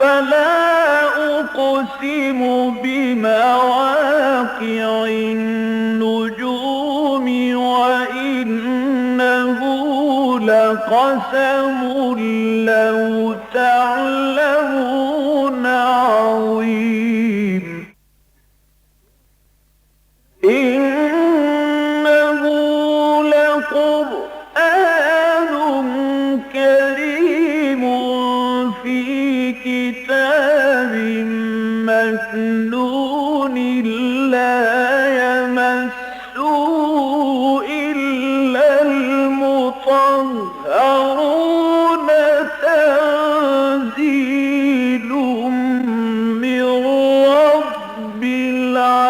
فلا أقسم بمواقع النجوم وإنه لقسم لو تعلمون عظيم إنه لقرآن كريم في كتاب مكنون لا يمسه إلا المطهرون تنزيل من رب العالمين.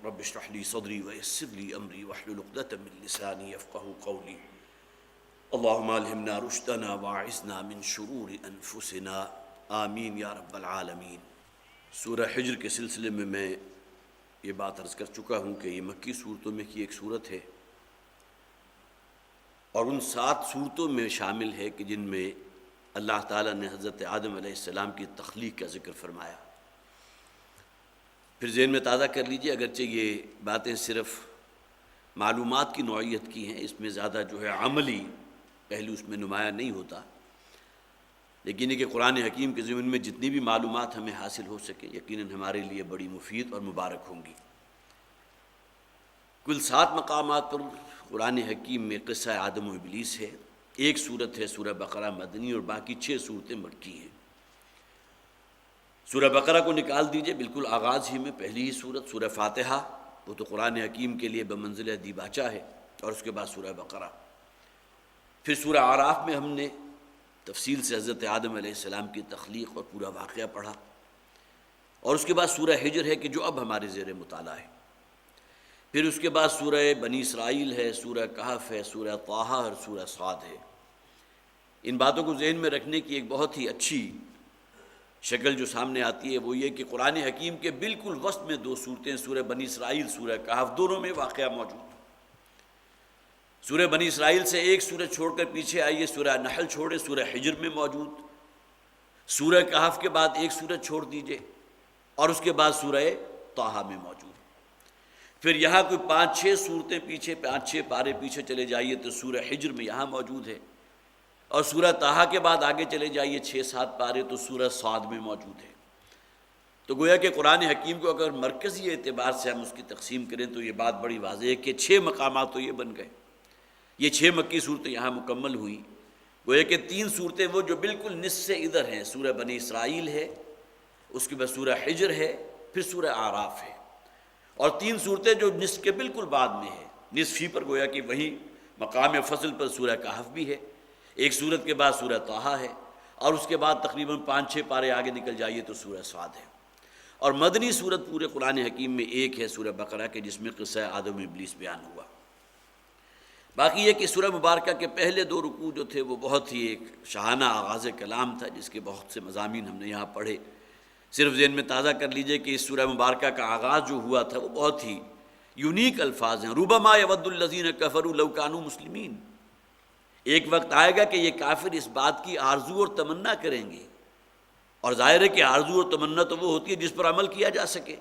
رب اشرح لي صدري ويسر لي أمري واحلل عقدة من لساني يفقهوا قولي اللهم ألهمنا رشدنا واعصمنا من شرور أنفسنا آمین یا رب العالمین۔ سورہ حجر کے سلسلے میں یہ بات عرض کر چکا ہوں کہ یہ مکی صورتوں میں کی ایک صورت ہے اور ان 7 صورتوں میں شامل ہے کہ جن میں اللہ تعالیٰ نے حضرت آدم علیہ السلام کی تخلیق کا ذکر فرمایا۔ پھر ذہن میں تازہ کر لیجئے، اگرچہ یہ باتیں صرف معلومات کی نوعیت کی ہیں، اس میں زیادہ جو ہے عملی پہلو اس میں نمایاں نہیں ہوتا، لیکن یہ کہ قرآن حکیم کے ضمن میں جتنی بھی معلومات ہمیں حاصل ہو سکے یقیناً ہمارے لیے بڑی مفید اور مبارک ہوں گی۔ کل 7 مقامات پر قرآن حکیم میں قصہ آدم و ابلیس ہے۔ ایک صورت ہے سورہ بقرہ مدنی اور باقی 6 صورتیں مکی ہیں۔ سورہ بقرہ کو نکال دیجئے، بالکل آغاز ہی میں پہلی ہی صورت سورہ فاتحہ، وہ تو قرآن حکیم کے لیے بمنزلہ دیباچہ ہے، اور اس کے بعد سورہ بقرہ۔ پھر سورہ اعراف میں ہم نے تفصیل سے حضرت آدم علیہ السلام کی تخلیق اور پورا واقعہ پڑھا، اور اس کے بعد سورہ حجر ہے کہ جو اب ہمارے زیر مطالعہ ہے۔ پھر اس کے بعد سورہ بنی اسرائیل ہے، سورہ کہف ہے، سورہ طٰہٰ اور سورہ صاد ہے۔ ان باتوں کو ذہن میں رکھنے کی ایک بہت ہی اچھی شکل جو سامنے آتی ہے وہ یہ کہ قرآن حکیم کے بالکل وسط میں 2 صورتیں سورہ بنی اسرائیل، سورہ کہف، دونوں میں واقعہ موجود۔ سورہ بنی اسرائیل سے ایک سورہ چھوڑ کر پیچھے آئیے، سورہ نحل چھوڑے، سورہ حجر میں موجود۔ سورہ کہف کے بعد ایک سورہ چھوڑ دیجئے، اور اس کے بعد سورہ طٰہٰ میں موجود۔ پھر یہاں کوئی 5-6 صورتیں پیچھے، 5-6 پارے پیچھے چلے جائیے تو سورہ حجر میں یہاں موجود ہے، اور سورہ طٰہٰ کے بعد آگے چلے جائیے 6-7 پارے تو سورہ صاد میں موجود ہے۔ تو گویا کہ قرآن حکیم کو اگر مرکزی اعتبار سے ہم اس کی تقسیم کریں تو یہ بات بڑی واضح ہے کہ 6 مقامات تو یہ بن گئے۔ یہ 6 مکی صورتیں یہاں مکمل ہوئی۔ گویا کہ 3 صورتیں وہ جو بالکل نصف سے ادھر ہیں، سورہ بنی اسرائیل ہے، اس کے بعد سورہ حجر ہے، پھر سورہ اعراف ہے، اور 3 صورتیں جو نصف کے بالکل بعد میں ہے، نصف ہی پر گویا کہ وہیں مقام فصل پر سورہ کہف بھی ہے، ایک صورت کے بعد سورہ طٰہٰ ہے، اور اس کے بعد تقریباً 5-6 پارے آگے نکل جائیے تو سورہ صاد ہے۔ اور مدنی صورت پورے قرآن حکیم میں ایک ہے سورہ بقرہ کے، جس میں قصہ آدم و ابلیس بیان ہوا۔ باقی یہ کہ سورہ مبارکہ کے پہلے 2 رکوع جو تھے وہ بہت ہی ایک شاہانہ آغاز کلام تھا، جس کے بہت سے مضامین ہم نے یہاں پڑھے۔ صرف ذہن میں تازہ کر لیجئے کہ اس سورہ مبارکہ کا آغاز جو ہوا تھا وہ بہت ہی یونیک الفاظ ہیں۔ ربما یود الذین کفروا لو کانوا مسلمین۔ ایک وقت آئے گا کہ یہ کافر اس بات کی آرزو اور تمنا کریں گے، اور ظاہر ہے کہ آرزو اور تمنا تو وہ ہوتی ہے جس پر عمل کیا جا سکے،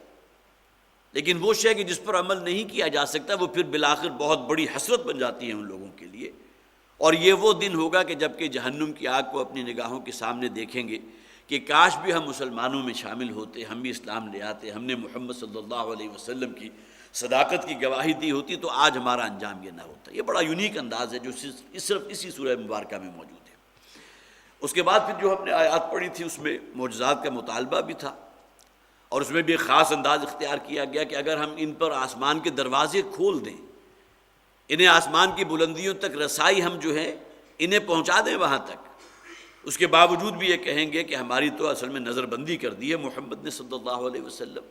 لیکن وہ شے کہ جس پر عمل نہیں کیا جا سکتا وہ پھر بالآخر بہت بڑی حسرت بن جاتی ہے ان لوگوں کے لیے۔ اور یہ وہ دن ہوگا کہ جب کہ جہنم کی آگ کو اپنی نگاہوں کے سامنے دیکھیں گے کہ کاش بھی ہم مسلمانوں میں شامل ہوتے، ہم بھی اسلام لے آتے، ہم نے محمد صلی اللہ علیہ وسلم کی صداقت کی گواہی دی ہوتی تو آج ہمارا انجام یہ نہ ہوتا۔ یہ بڑا یونیک انداز ہے جو صرف اسی سورہ مبارکہ میں موجود ہے۔ اس کے بعد پھر جو ہم نے آیات پڑھی تھی اس میں معجزات کا مطالبہ بھی تھا، اور اس میں بھی ایک خاص انداز اختیار کیا گیا کہ اگر ہم ان پر آسمان کے دروازے کھول دیں، انہیں آسمان کی بلندیوں تک رسائی ہم جو ہے انہیں پہنچا دیں وہاں تک، اس کے باوجود بھی یہ کہیں گے کہ ہماری تو اصل میں نظر بندی کر دی ہے محمد نے صلی اللہ علیہ وسلم،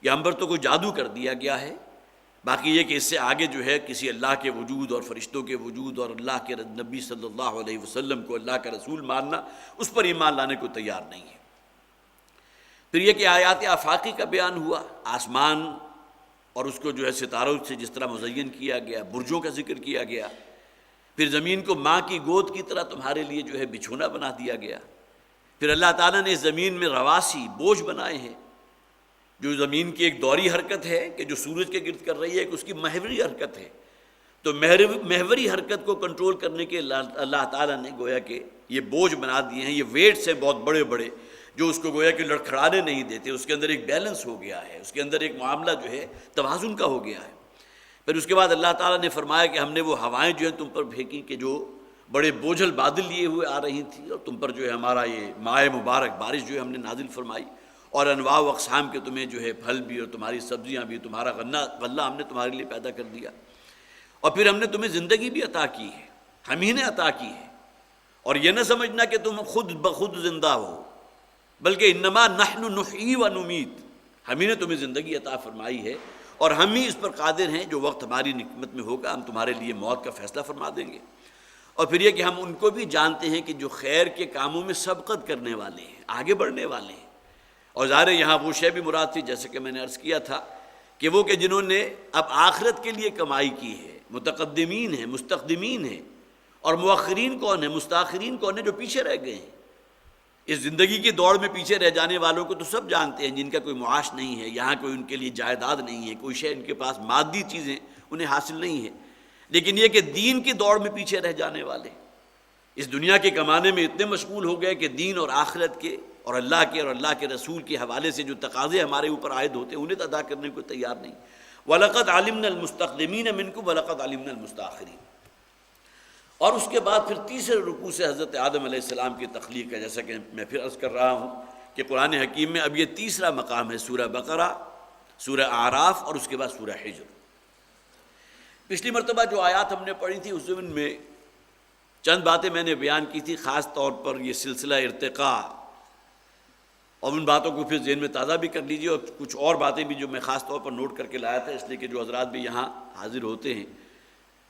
یہ عنبر تو کوئی جادو کر دیا گیا ہے، باقی یہ کہ اس سے آگے جو ہے کسی اللہ کے وجود اور فرشتوں کے وجود اور اللہ کے نبی صلی اللہ علیہ وسلم کو اللہ کا رسول ماننا، اس پر ایمان لانے کو تیار نہیں ہے۔ پھر یہ کہ آیات آفاقی کا بیان ہوا، آسمان اور اس کو جو ہے ستاروں سے جس طرح مزین کیا گیا، برجوں کا ذکر کیا گیا، پھر زمین کو ماں کی گود کی طرح تمہارے لیے جو ہے بچھونا بنا دیا گیا، پھر اللہ تعالیٰ نے اس زمین میں رواسی بوجھ بنائے ہیں، جو زمین کی ایک دوری حرکت ہے کہ جو سورج کے گرد کر رہی ہے، کہ اس کی محوری حرکت ہے، تو محوری حرکت کو کنٹرول کرنے کے اللہ تعالیٰ نے گویا کہ یہ بوجھ بنا دیے ہیں، یہ ویٹس ہیں بہت بڑے بڑے، جو اس کو گویا کہ لڑکھڑانے نہیں دیتے، اس کے اندر ایک بیلنس ہو گیا ہے، اس کے اندر ایک معاملہ جو ہے توازن کا ہو گیا ہے۔ پھر اس کے بعد اللہ تعالیٰ نے فرمایا کہ ہم نے وہ ہوائیں جو ہیں تم پر پھینکی کہ جو بڑے بوجھل بادل لیے ہوئے آ رہی تھیں، اور تم پر جو ہے ہمارا یہ مائع مبارک بارش جو ہے ہم نے نازل فرمائی، اور انواع و اقسام کے تمہیں جو ہے پھل بھی اور تمہاری سبزیاں بھی، تمہارا غلہ ہم نے تمہارے لیے پیدا کر دیا، اور پھر ہم نے تمہیں زندگی بھی عطا کی ہے، ہم ہی نے عطا کی ہے۔ اور یہ نہ سمجھنا کہ تم خود بخود زندہ ہو، بلکہ انما نحن نحیی و نمیت، ہم ہی نے تمہیں زندگی عطا فرمائی ہے، اور ہم ہی اس پر قادر ہیں، جو وقت ہماری نعمت میں ہوگا ہم تمہارے لیے موت کا فیصلہ فرما دیں گے۔ اور پھر یہ کہ ہم ان کو بھی جانتے ہیں کہ جو خیر کے کاموں میں سبقت کرنے والے ہیں، آگے بڑھنے والے ہیں، اور ظاہر یہاں وہ شے بھی مراد تھی جیسے کہ میں نے عرض کیا تھا کہ وہ کہ جنہوں نے اب آخرت کے لیے کمائی کی ہے، متقدمین ہیں، مستقدمین ہیں، اور مؤخرین کون ہیں، مستاخرین کون ہیں، جو پیچھے رہ گئے ہیں۔ اس زندگی کی دوڑ میں پیچھے رہ جانے والوں کو تو سب جانتے ہیں، جن کا کوئی معاش نہیں ہے، یہاں کوئی ان کے لیے جائیداد نہیں ہے، کوئی شے ان کے پاس مادی چیزیں انہیں حاصل نہیں ہے، لیکن یہ کہ دین کی دوڑ میں پیچھے رہ جانے والے اس دنیا کے کمانے میں اتنے مشغول ہو گئے کہ دین اور آخرت کے اور اللہ کے رسول کے حوالے سے جو تقاضے ہمارے اوپر عائد ہوتے ہیں انہیں ادا کرنے کو تیار نہیں۔ وَلَقَدْ عَلِمْنَا الْمُسْتَقْدِمِينَ مِنْكُمْ وَلَقَدْ عَلِمْنَا الْمُسْتَأْخِرِينَ۔ اور اس کے بعد پھر تیسرے رکوع سے حضرت آدم علیہ السلام کی تخلیق ہے، جیسا کہ میں پھر عرض کر رہا ہوں کہ قرآن حکیم میں اب یہ تیسرا مقام ہے، سورہ بقرہ، سورہ اعراف اور اس کے بعد سورہ حجر۔ پچھلی مرتبہ جو آیات ہم نے پڑھی تھی اس ضمن میں چند باتیں میں نے بیان کی تھی، خاص طور پر یہ سلسلہ ارتقاء، اور ان باتوں کو پھر ذہن میں تازہ بھی کر لیجیے، اور کچھ اور باتیں بھی جو میں خاص طور پر نوٹ کر کے لایا تھا، اس لیے کہ جو حضرات بھی یہاں حاضر ہوتے ہیں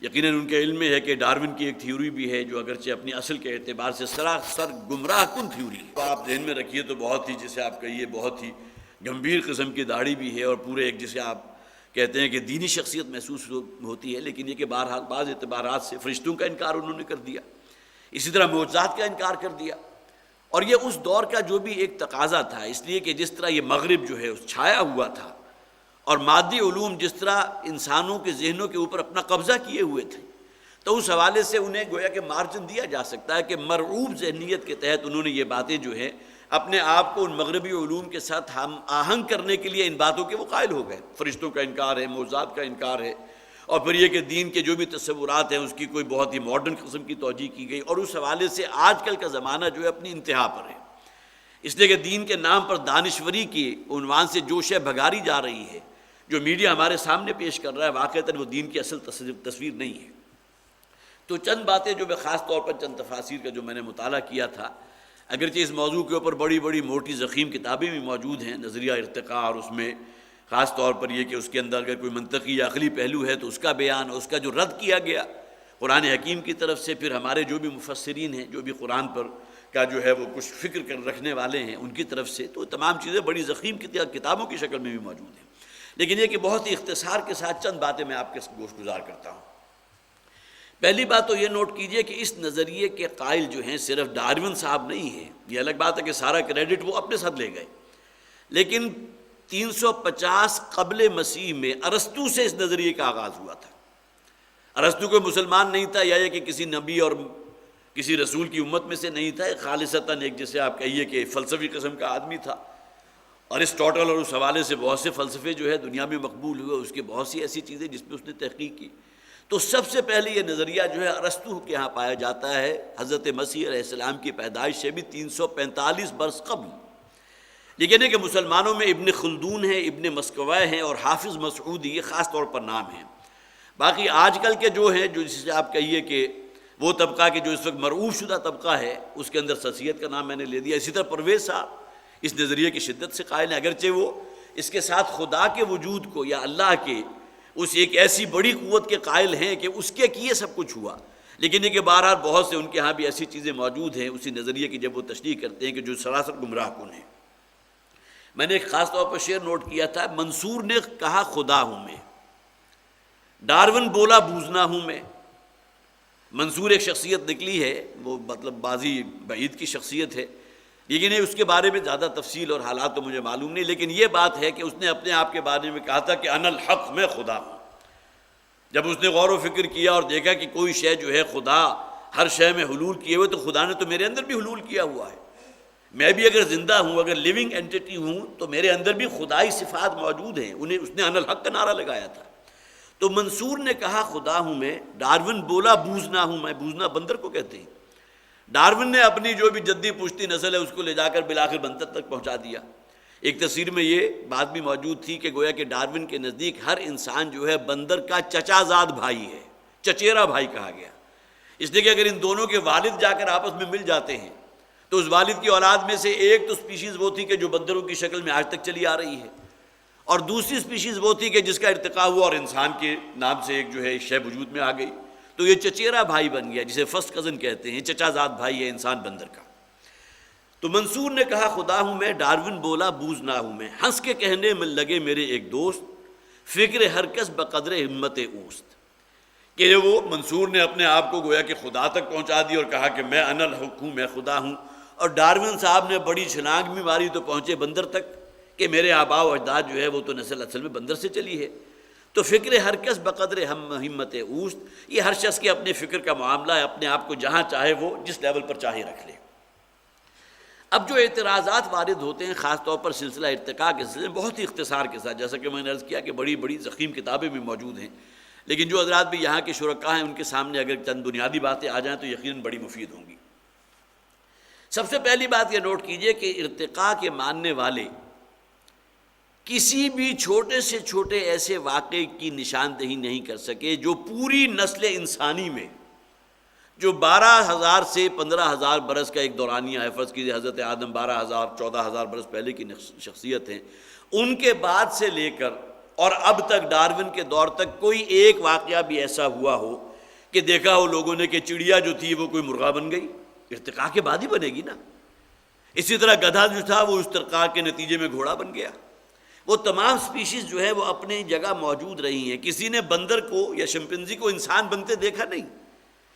یقیناً ان کے علم میں ہے کہ ڈارون کی ایک تھیوری بھی ہے جو اگرچہ اپنی اصل کے اعتبار سے سراسر گمراہ کن تھیوری ہے، آپ ذہن میں رکھیے تو بہت ہی جسے آپ کہیے بہت ہی گمبھیر قسم کی داڑھی بھی ہے، اور پورے ایک جسے آپ کہتے ہیں کہ دینی شخصیت محسوس ہوتی ہے، لیکن یہ کہ بہرحال بعض اعتبارات سے فرشتوں کا انکار انہوں نے کر دیا، اسی طرح معجزات کا انکار کر دیا، اور یہ اس دور کا جو بھی ایک تقاضا تھا، اس لیے کہ جس طرح یہ مغرب جو ہے اس چھایا ہوا تھا، اور مادی علوم جس طرح انسانوں کے ذہنوں کے اوپر اپنا قبضہ کیے ہوئے تھے، تو اس حوالے سے انہیں گویا کہ مارجن دیا جا سکتا ہے کہ مرعوب ذہنیت کے تحت انہوں نے یہ باتیں جو ہے اپنے آپ کو ان مغربی علوم کے ساتھ ہم آہنگ کرنے کے لیے ان باتوں کے وہ قائل ہو گئے، فرشتوں کا انکار ہے، معجزات کا انکار ہے، اور پھر یہ کہ دین کے جو بھی تصورات ہیں اس کی کوئی بہت ہی ماڈرن قسم کی توجیہ کی گئی، اور اس حوالے سے آج کل کا زمانہ جو ہے اپنی انتہا پر ہے، اس لیے کہ دین کے نام پر دانشوری کے عنوان سے جو شے بھگاری جا رہی ہے، جو میڈیا ہمارے سامنے پیش کر رہا ہے، واقعتاً وہ دین کی اصل تصویر نہیں ہے۔ تو چند باتیں جو میں خاص طور پر چند تفاسیر کا جو میں نے مطالعہ کیا تھا، اگرچہ اس موضوع کے اوپر بڑی بڑی موٹی ضخیم کتابیں بھی موجود ہیں، نظریہ ارتقاء، اور اس میں خاص طور پر یہ کہ اس کے اندر اگر کوئی منطقی یا عقلی پہلو ہے تو اس کا بیان، اور اس کا جو رد کیا گیا قرآن حکیم کی طرف سے، پھر ہمارے جو بھی مفسرین ہیں جو بھی قرآن پر کا جو ہے وہ کچھ فکر کر رکھنے والے ہیں ان کی طرف سے، تو تمام چیزیں بڑی ضخیم کتابوں کی شکل میں بھی موجود ہیں، لیکن یہ کہ بہت ہی اختصار کے ساتھ چند باتیں میں آپ کے گوش گزار کرتا ہوں۔ پہلی بات تو یہ نوٹ کیجئے کہ اس نظریے کے قائل جو ہیں صرف ڈارون صاحب نہیں ہیں، یہ الگ بات ہے کہ سارا کریڈٹ وہ اپنے ساتھ لے گئے، لیکن 350 قبل مسیح میں ارسطو سے اس نظریے کا آغاز ہوا تھا۔ ارسطو کوئی مسلمان نہیں تھا، یا یہ کہ کسی نبی اور کسی رسول کی امت میں سے نہیں تھا، ایک خالصتاً ایک جسے آپ کہیے کہ فلسفی قسم کا آدمی تھا، ارسطوٹل اور اس حوالے سے بہت سے فلسفے جو ہے دنیا میں مقبول ہوئے، اس کے بہت سی ایسی چیزیں جس پہ اس نے تحقیق کی، تو سب سے پہلے یہ نظریہ جو ہے ارسطو کے ہاں پایا جاتا ہے، حضرت مسیح علیہ السلام کی پیدائش سے بھی 345 برس قبل۔ لیکن ہے کہ مسلمانوں میں ابن خلدون ہے، ابن مسکوہ ہیں، اور حافظ مسعودی، یہ خاص طور پر نام ہیں۔ باقی آج کل کے جو ہیں، جو جسے آپ کہیے کہ وہ طبقہ کہ جو اس وقت مرعوب شدہ طبقہ ہے، اس کے اندر سر سید کا نام میں نے لے دیا، اسی طرح پرویز صاحب اس نظریے کی شدت سے قائل ہیں، اگرچہ وہ اس کے ساتھ خدا کے وجود کو یا اللہ کے اس ایک ایسی بڑی قوت کے قائل ہیں کہ اس کے کیے سب کچھ ہوا، لیکن یہ کہ بہرحال بہت سے ان کے ہاں بھی ایسی چیزیں موجود ہیں اسی نظریے کی جب وہ تشریح کرتے ہیں کہ جو سراسر گمراہ کن ہیں۔ میں نے ایک خاص طور پر شعر نوٹ کیا تھا، منصور نے کہا خدا ہوں میں، ڈارون بولا بوزنا ہوں میں۔ منصور ایک شخصیت نکلی ہے، وہ مطلب بازی بعید کی شخصیت ہے، لیکن اس کے بارے میں زیادہ تفصیل اور حالات تو مجھے معلوم نہیں، لیکن یہ بات ہے کہ اس نے اپنے آپ کے بارے میں کہا تھا کہ انا الحق، میں خدا ہوں۔ جب اس نے غور و فکر کیا اور دیکھا کہ کوئی شے جو ہے خدا ہر شے میں حلول کیے ہوئے، تو خدا نے تو میرے اندر بھی حلول کیا ہوا ہے، میں بھی اگر زندہ ہوں، اگر لیونگ اینٹیٹی ہوں، تو میرے اندر بھی خدائی صفات موجود ہیں۔ اس نے انا الحق کا نعرہ لگایا تھا۔ تو منصور نے کہا خدا ہوں میں، ڈارون بولا بوزنا ہوں میں، بوزنا بندر کو کہتے ہیں۔ ڈارون نے اپنی جو بھی جدی پشتی نسل ہے اس کو لے جا کر بالآخر بندر تک پہنچا دیا۔ ایک تفسیر میں یہ بات بھی موجود تھی کہ گویا کہ ڈارون کے نزدیک ہر انسان جو ہے بندر کا چچا زاد بھائی ہے، چچیرا بھائی کہا گیا، اس لیے کہ اگر ان دونوں کے والد جا کر آپس میں مل جاتے ہیں تو اس والد کی اولاد میں سے ایک تو سپیشیز وہ تھی کہ جو بندروں کی شکل میں آج تک چلی آ رہی ہے، اور دوسری سپیشیز وہ تھی کہ جس کا ارتقاء ہوا اور انسان کے نام سے ایک جو ہے شے وجود میں آ گئی، تو یہ چچیرا بھائی بن گیا، جسے فرسٹ کزن کہتے ہیں، چچا زاد بھائی ہے انسان بندر کا۔ تو منصور نے کہا خدا ہوں میں، ڈارون بولا بوز نہ ہوں میں، ہنس کے کہنے میں لگے میرے ایک دوست، فکر ہر کس بقدر ہمت اوست۔ کہ وہ منصور نے اپنے آپ کو گویا کہ خدا تک پہنچا دی اور کہا کہ میں انا الحق ہوں، میں خدا ہوں، اور ڈارون صاحب نے بڑی چھلانگ بھی ماری تو پہنچے بندر تک کہ میرے آباء و اجداد جو ہے وہ تو نسل اصل میں بندر سے چلی ہے۔ تو فکر ہر کس بقدر ہمت اوست، یہ ہر شخص کے اپنے فکر کا معاملہ ہے، اپنے آپ کو جہاں چاہے وہ جس لیول پر چاہے رکھ لے۔ اب جو اعتراضات وارد ہوتے ہیں خاص طور پر سلسلہ ارتقاء کے سلسلے میں بہت ہی اختصار کے ساتھ، جیسا کہ میں نے عرض کیا کہ بڑی بڑی ضخیم کتابیں بھی موجود ہیں، لیکن جو حضرات بھی یہاں کے شرکاء ہیں ان کے سامنے اگر چند بنیادی باتیں آ جائیں تو یقیناً بڑی مفید ہوں گی۔ سب سے پہلی بات یہ نوٹ کیجئے کہ ارتقاء کے ماننے والے کسی بھی چھوٹے سے چھوٹے ایسے واقعے کی نشاندہی نہیں کر سکے جو پوری نسل انسانی میں جو 12,000 سے 15,000 برس کا ایک دورانیہ ہے، فرض کیجیے حضرت آدم 12,000 14,000 برس پہلے کی شخصیت ہیں، ان کے بعد سے لے کر اور اب تک ڈارون کے دور تک کوئی ایک واقعہ بھی ایسا ہوا ہو کہ دیکھا ہو لوگوں نے کہ چڑیا جو تھی وہ کوئی مرغا بن گئی، ارتقاء کے بعد ہی بنے گی نا۔ اسی طرح گدھا جو تھا وہ ارتقاء کے نتیجے میں گھوڑا بن گیا۔ وہ تمام سپیشیز جو ہے وہ اپنی جگہ موجود رہی ہیں، کسی نے بندر کو یا شمپنزی کو انسان بنتے دیکھا نہیں،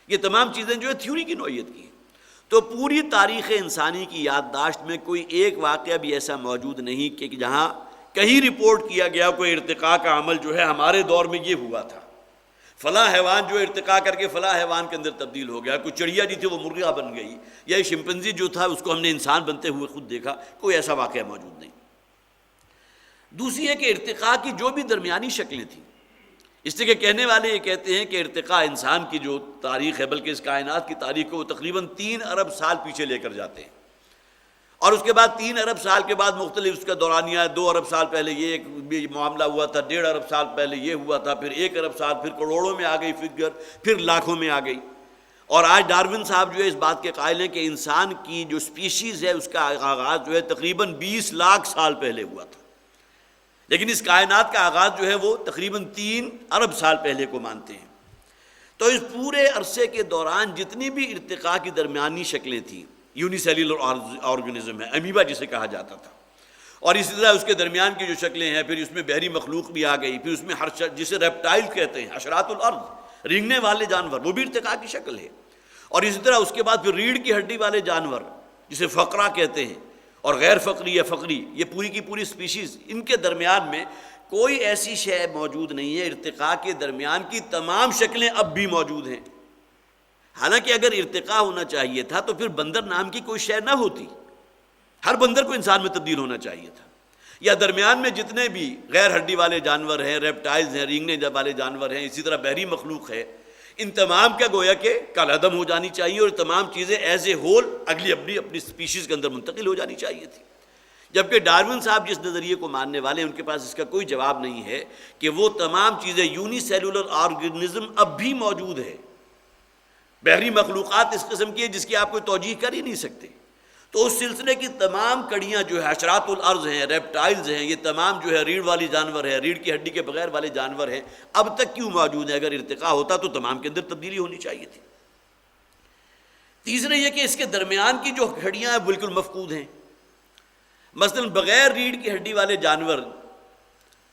یہ تمام چیزیں جو ہے تھیوری کی نوعیت کی ہیں۔ تو پوری تاریخ انسانی کی یادداشت میں کوئی ایک واقعہ بھی ایسا موجود نہیں کہ جہاں کہیں رپورٹ کیا گیا کوئی ارتقاء کا عمل جو ہے ہمارے دور میں یہ ہوا تھا، فلاں حیوان جو ارتقاء کر کے فلاں حیوان کے اندر تبدیل ہو گیا، کوئی چڑیا جو تھی وہ مرغا بن گئی، یا شمپنزی جو تھا اس کو ہم نے انسان بنتے ہوئے خود دیکھا، کوئی ایسا واقعہ موجود نہیں۔ دوسری ہے کہ ارتقاء کی جو بھی درمیانی شکلیں تھیں، اس لیے کہ کہنے والے یہ کہتے ہیں کہ ارتقاء انسان کی جو تاریخ ہے بلکہ اس کائنات کی تاریخ کو وہ تقریباً 3 ارب سال پیچھے لے کر جاتے ہیں، اور اس کے بعد 3 ارب سال کے بعد مختلف اس کا دورانیہ ہے، 2 ارب سال پہلے یہ ایک معاملہ ہوا تھا، 1.5 ارب سال پہلے یہ ہوا تھا، پھر 1 ارب سال، پھر کروڑوں میں آ گئی فگر، پھر لاکھوں میں آ گئی، اور آج ڈارون صاحب جو ہے اس بات کے قائل ہیں کہ انسان کی جو سپیشیز ہے اس کا آغاز جو ہے تقریباً 20 لاکھ سال پہلے ہوا تھا، لیکن اس کائنات کا آغاز جو ہے وہ تقریباً 3 ارب سال پہلے کو مانتے ہیں۔ تو اس پورے عرصے کے دوران جتنی بھی ارتقاء کی درمیانی شکلیں تھیں، یونی سیلولر آرگنزم ہے، امیبا جسے کہا جاتا تھا، اور اسی طرح اس کے درمیان کی جو شکلیں ہیں، پھر اس میں بحری مخلوق بھی آ گئی، پھر اس میں جسے ریپٹائل کہتے ہیں، حشرات الارض، رینگنے والے جانور، وہ بھی ارتقاء کی شکل ہے، اور اسی طرح اس کے بعد پھر ریڑھ کی ہڈی والے جانور جسے فقرہ کہتے ہیں، اور غیر فقری یا فقری، یہ پوری کی پوری سپیشیز، ان کے درمیان میں کوئی ایسی شے موجود نہیں ہے، ارتقاء کے درمیان کی تمام شکلیں اب بھی موجود ہیں۔ حالانکہ اگر ارتقاء ہونا چاہیے تھا تو پھر بندر نام کی کوئی شے نہ ہوتی، ہر بندر کو انسان میں تبدیل ہونا چاہیے تھا، یا درمیان میں جتنے بھی غیر ہڈی والے جانور ہیں، ریپٹائلز ہیں، رینگنے والے جانور ہیں، اسی طرح بحری مخلوق ہے، ان تمام کا گویا کہ کالعدم ہو جانی چاہیے، اور تمام چیزیں ایز اے ہول اپنی سپیشیز کے اندر منتقل ہو جانی چاہیے تھی۔ جبکہ ڈارون صاحب جس نظریے کو ماننے والے ہیں ان کے پاس اس کا کوئی جواب نہیں ہے کہ وہ تمام چیزیں یونی سیلولر آرگنزم اب بھی موجود ہے، بحری مخلوقات اس قسم کی ہے جس کی آپ کوئی توجیہ کر ہی نہیں سکتے۔ تو اس سلسلے کی تمام کڑیاں جو ہے حشرات الارض ہیں، ریپٹائلز ہیں، یہ تمام جو ہے ریڑھ والی جانور ہیں، ریڑھ کی ہڈی کے بغیر والے جانور ہیں، اب تک کیوں موجود ہیں؟ اگر ارتقاء ہوتا تو تمام کے اندر تبدیلی ہونی چاہیے تھی۔ تیسرے یہ کہ اس کے درمیان کی جو ہڈیاں ہیں بالکل مفقود ہیں۔ مثلا بغیر ریڑھ کی ہڈی والے جانور،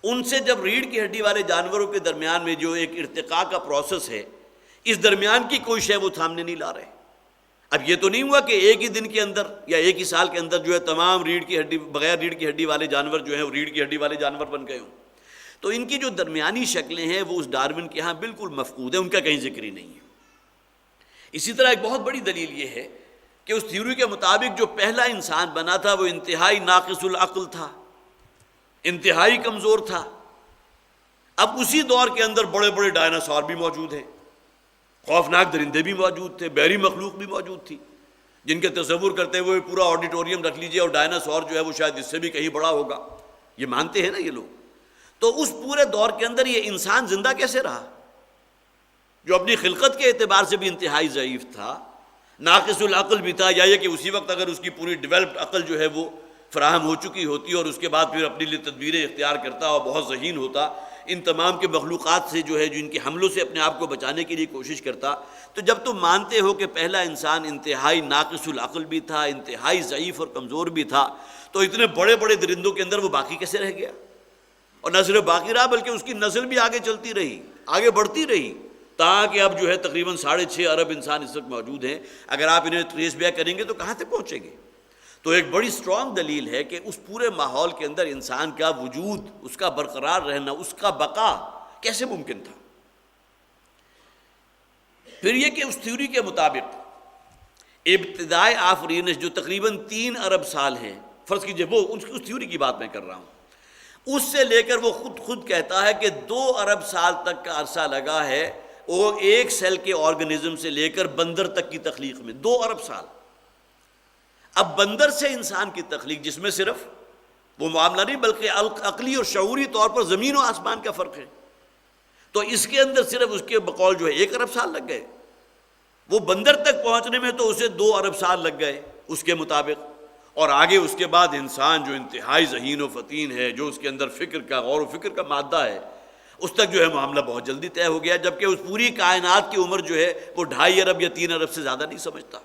ان سے جب ریڑھ کی ہڈی والے جانوروں کے درمیان میں جو ایک ارتقاء کا پروسیس ہے، اس درمیان کی کوئی شے وہ سامنے نہیں لا رہے۔ اب یہ تو نہیں ہوا کہ ایک ہی دن کے اندر یا ایک ہی سال کے اندر جو ہے تمام ریڑھ کی ہڈی بغیر ریڑھ کی ہڈی والے جانور جو ہیں وہ ریڑھ کی ہڈی والے جانور بن گئے ہوں۔ تو ان کی جو درمیانی شکلیں ہیں وہ اس ڈارون کے ہاں بالکل مفقود ہیں، ان کا کہیں ذکر ہی نہیں ہے۔ اسی طرح ایک بہت بڑی دلیل یہ ہے کہ اس تھیوری کے مطابق جو پہلا انسان بنا تھا وہ انتہائی ناقص العقل تھا، انتہائی کمزور تھا۔ اب اسی دور کے اندر بڑے بڑے ڈائناسور بھی موجود ہیں، خوفناک درندے بھی موجود تھے، بحری مخلوق بھی موجود تھی، جن کے تصور کرتے ہوئے پورا آڈیٹوریم رکھ لیجئے اور ڈائناسور جو ہے وہ شاید اس سے بھی کہیں بڑا ہوگا، یہ مانتے ہیں نا یہ لوگ۔ تو اس پورے دور کے اندر یہ انسان زندہ کیسے رہا جو اپنی خلقت کے اعتبار سے بھی انتہائی ضعیف تھا، ناقص العقل بھی تھا؟ یا یہ کہ اسی وقت اگر اس کی پوری ڈیولپڈ عقل جو ہے وہ فراہم ہو چکی ہوتی اور اس کے بعد پھر اپنے لیے تدبیریں اختیار کرتا اور بہت ذہین ہوتا، ان تمام کے مخلوقات سے جو ہے جو ان کے حملوں سے اپنے آپ کو بچانے کے لیے کوشش کرتا۔ تو جب تم مانتے ہو کہ پہلا انسان انتہائی ناقص العقل بھی تھا، انتہائی ضعیف اور کمزور بھی تھا، تو اتنے بڑے بڑے درندوں کے اندر وہ باقی کیسے رہ گیا؟ اور نہ صرف باقی رہا بلکہ اس کی نسل بھی آگے چلتی رہی، آگے بڑھتی رہی، تاکہ اب جو ہے تقریباً 6.5 ارب انسان اس وقت موجود ہیں۔ اگر آپ انہیں ٹریس بیک کریں گے تو کہاں تک پہنچیں گے؟ تو ایک بڑی اسٹرانگ دلیل ہے کہ اس پورے ماحول کے اندر انسان کا وجود، اس کا برقرار رہنا، اس کا بقا کیسے ممکن تھا؟ پھر یہ کہ اس تھیوری کے مطابق ابتدائے آفرینش جو تقریباً 3 ارب سال ہیں، فرض کیجئے وہ اس تھیوری کی بات میں کر رہا ہوں، اس سے لے کر وہ خود کہتا ہے کہ 2 ارب سال تک کا عرصہ لگا ہے وہ ایک سیل کے آرگنزم سے لے کر بندر تک کی تخلیق میں، 2 ارب سال۔ اب بندر سے انسان کی تخلیق، جس میں صرف وہ معاملہ نہیں بلکہ عقلی اور شعوری طور پر زمین و آسمان کا فرق ہے، تو اس کے اندر صرف اس کے بقول جو ہے 1 ارب سال لگ گئے۔ وہ بندر تک پہنچنے میں تو اسے 2 ارب سال لگ گئے اس کے مطابق، اور آگے اس کے بعد انسان جو انتہائی ذہین و فطین ہے، جو اس کے اندر فکر کا، غور و فکر کا مادہ ہے، اس تک جو ہے معاملہ بہت جلدی طے ہو گیا، جبکہ اس پوری کائنات کی عمر جو ہے وہ 2.5 ارب یا 3 ارب سے زیادہ نہیں سمجھتا۔